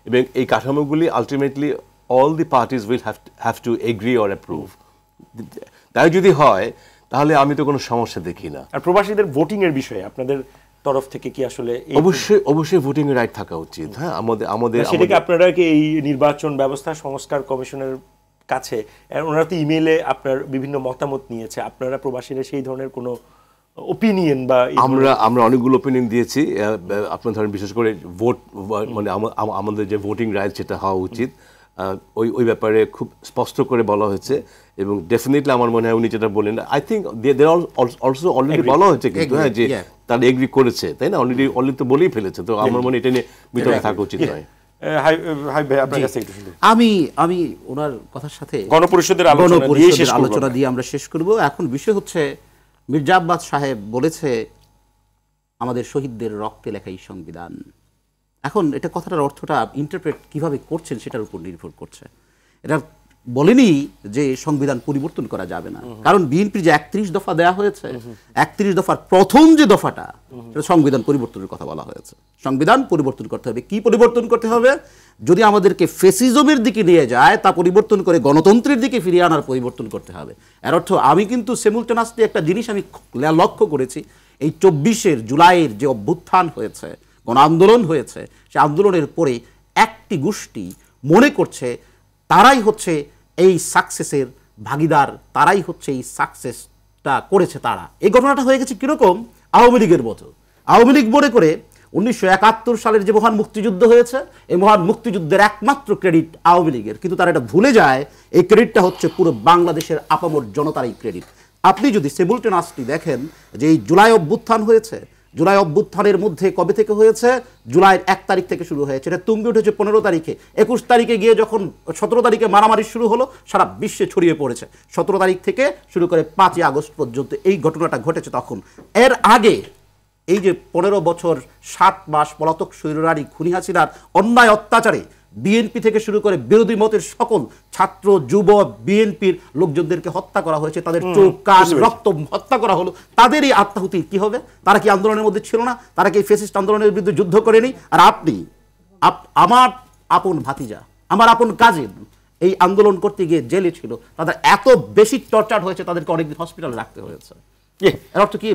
এবং এই কাঠামোগুলি ultimately all the parties will have to agree or approve. তাই যদি হয় তাহলে আমি তো কোনো সমস্যা দেখি না। আর প্রবাসীদের ভোটিং এর বিষয়ে আপনাদের তরফ থেকে কি আসলে? অবশ্যই ভোটিং এর রাইট থাকা উচিত। হ্যাঁ, আমাদের সেটাকে আপনারা কি এই নির্বাচন ব্যবস্থা সংস্কার কমিশনের কাছে ওনারা তো ইমেইলে আপনার বিভিন্ন মতামত নিয়েছে, আপনারা প্রবাসীরা সেই ধরনের কোনো ওপিনিয়ন বা? আমরা অনেকগুলো ওপিনিয়ন দিয়েছি। আপনার ধরেন বিশেষ করে ভোট, মানে আমাদের যে ভোটিং রাইট সেটা হওয়া উচিত, ওই ব্যাপারে খুব স্পষ্ট করে বলা হয়েছে, এবং ডেফিনেটলি আমার মনে হয় উনি যেটা বললেন, I think they also already বলা হয়েছে কিন্তু, হ্যাঁ, যে তারা এগ্রি করেছে, তাই না? অলরেডি তো বলেই ফেলেছে, তো আমার মনে এটা নিয়ে বিতর্কে থাকা উচিত নয়। আমি ওনার কথার সাথে গণপরিষদের আলোচনা দিয়ে আমরা শেষ করব। এখন বিষয় হচ্ছে মির্জা আব্বাস সাহেব বলেছে আমাদের শহীদদের রক্তে লেখা এই সংবিধান। এখন এটা কথাটার অর্থটা ইন্টারপ্রেট কিভাবে করছেন সেটার উপর নির্ভর করছে। এটা বলেনি যে সংবিধান পরিবর্তন করা যাবে না, কারণ বিএনপির যে 31 দফা দেয়া হয়েছে, 31 দফার প্রথম যে দফাটা সেটা সংবিধান পরিবর্তনের কথা বলা হয়েছে। সংবিধান পরিবর্তন করতে হবে। কি পরিবর্তন করতে হবে? যদি আমাদেরকে ফেসিজমের দিকে নিয়ে যায় তা পরিবর্তন করে গণতন্ত্রের দিকে ফিরিয়ে আনার পরিবর্তন করতে হবে। এর অর্থ আমি কিন্তু সিমুলটেনাসলি একটা জিনিস আমি লক্ষ্য করেছি, এই 24 জুলাইয়ের যে অভ্যুত্থান হয়েছে, গণ আন্দোলন হয়েছে, সে আন্দোলনের পরে একটি গোষ্ঠী মনে করছে তারাই হচ্ছে এই সাকসেসের ভাগিদার, তারাই হচ্ছে এই সাকসেস ক্রেডিটটা করেছে তারা। এই ঘটনাটা হয়ে গেছে কিরকম, আওয়ামী লীগের মতো। আওয়ামী লীগ মনে করে 1971 সালের যে মহান মুক্তিযুদ্ধ হয়েছে, এই মহান মুক্তিযুদ্ধের একমাত্র ক্রেডিট আওয়ামী লীগের, কিন্তু তারা এটা ভুলে যায় এই ক্রেডিটটা হচ্ছে পুরো বাংলাদেশের আপামর জনতার এই ক্রেডিট। আপনি যদি সিমুলটেনাসলি দেখেন যে এই জুলাই অভ্যুত্থান হয়েছে, জুলাই অভ্যুত্থানের মধ্যে কবে থেকে হয়েছে, জুলাইয়ের 1 তারিখ থেকে শুরু হয়েছে, এটা তুঙ্গে উঠেছে 15 তারিখে, 21 তারিখে গিয়ে যখন 17 তারিখে মারামারি শুরু হলো সারা বিশ্বে ছড়িয়ে পড়েছে, 17 তারিখ থেকে শুরু করে 5ই আগস্ট পর্যন্ত এই ঘটনাটা ঘটেছে। তখন এর আগে এই যে 15 বছর 7 মাস পলাতক স্বৈরাচারী খুনি হাসিনার অন্যায় অত্যাচারে বিএনপি থেকে শুরু করে বিরোধী মতের সকল ছাত্র যুব বিএনপির লোকজনদেরকে হত্যা করা হয়েছে, তাদের চোখ কান রক্ত হত্যা করা হলো, তাদের এই আত্মাহুতি কি হবে? তারা কি আন্দোলনের মধ্যে ছিল না? তারা কি ফ্যাসিস্ট আন্দোলনের বিরুদ্ধে যুদ্ধ করেনি? আর আপনি আমার আপন ভাতিজা, আমার আপন কাজিন এই আন্দোলন করতে গিয়ে জেলে ছিল, তাদের এত বেশি টর্চার হয়েছে, তাদেরকে অনেকদিন হসপিটালে রাখতে হয়েছে। এর অর্থ কি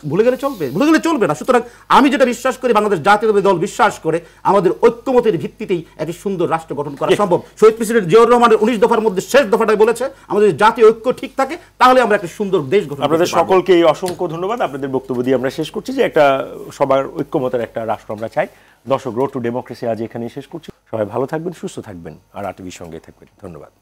ভুলে গেলে চলবে? ভুলে গেলে চলবে না। সুতরাং আমি যেটা বিশ্বাস করি, বাংলাদেশ জাতীয়তাবাদী দল বিশ্বাস করে আমাদের ঐক্যমতের ভিত্তিতেই একটি সুন্দর রাষ্ট্র গঠন করা সম্ভব। শহীদ প্রেসিডেন্ট জিয়াউর রহমানের 19 দফার মধ্যে শেষ দফাটাই বলেছে, আমাদের জাতীয় ঐক্য ঠিক থাকে তাহলে আমরা একটা সুন্দর দেশ গঠন করতে পারব। আপনাদের সকলকে এই অসংখ্য ধন্যবাদ। আপনাদের বক্তব্য দিয়ে আমরা শেষ করছি যে একটা সবার ঐক্যমতের একটা রাষ্ট্র আমরা চাই। দর্শক, রোড টু ডেমোক্রেসি আজ এখানেই শেষ করছি। সবাই ভালো থাকবেন, সুস্থ থাকবেন, আর আরটিভির সঙ্গে থাকবেন। ধন্যবাদ।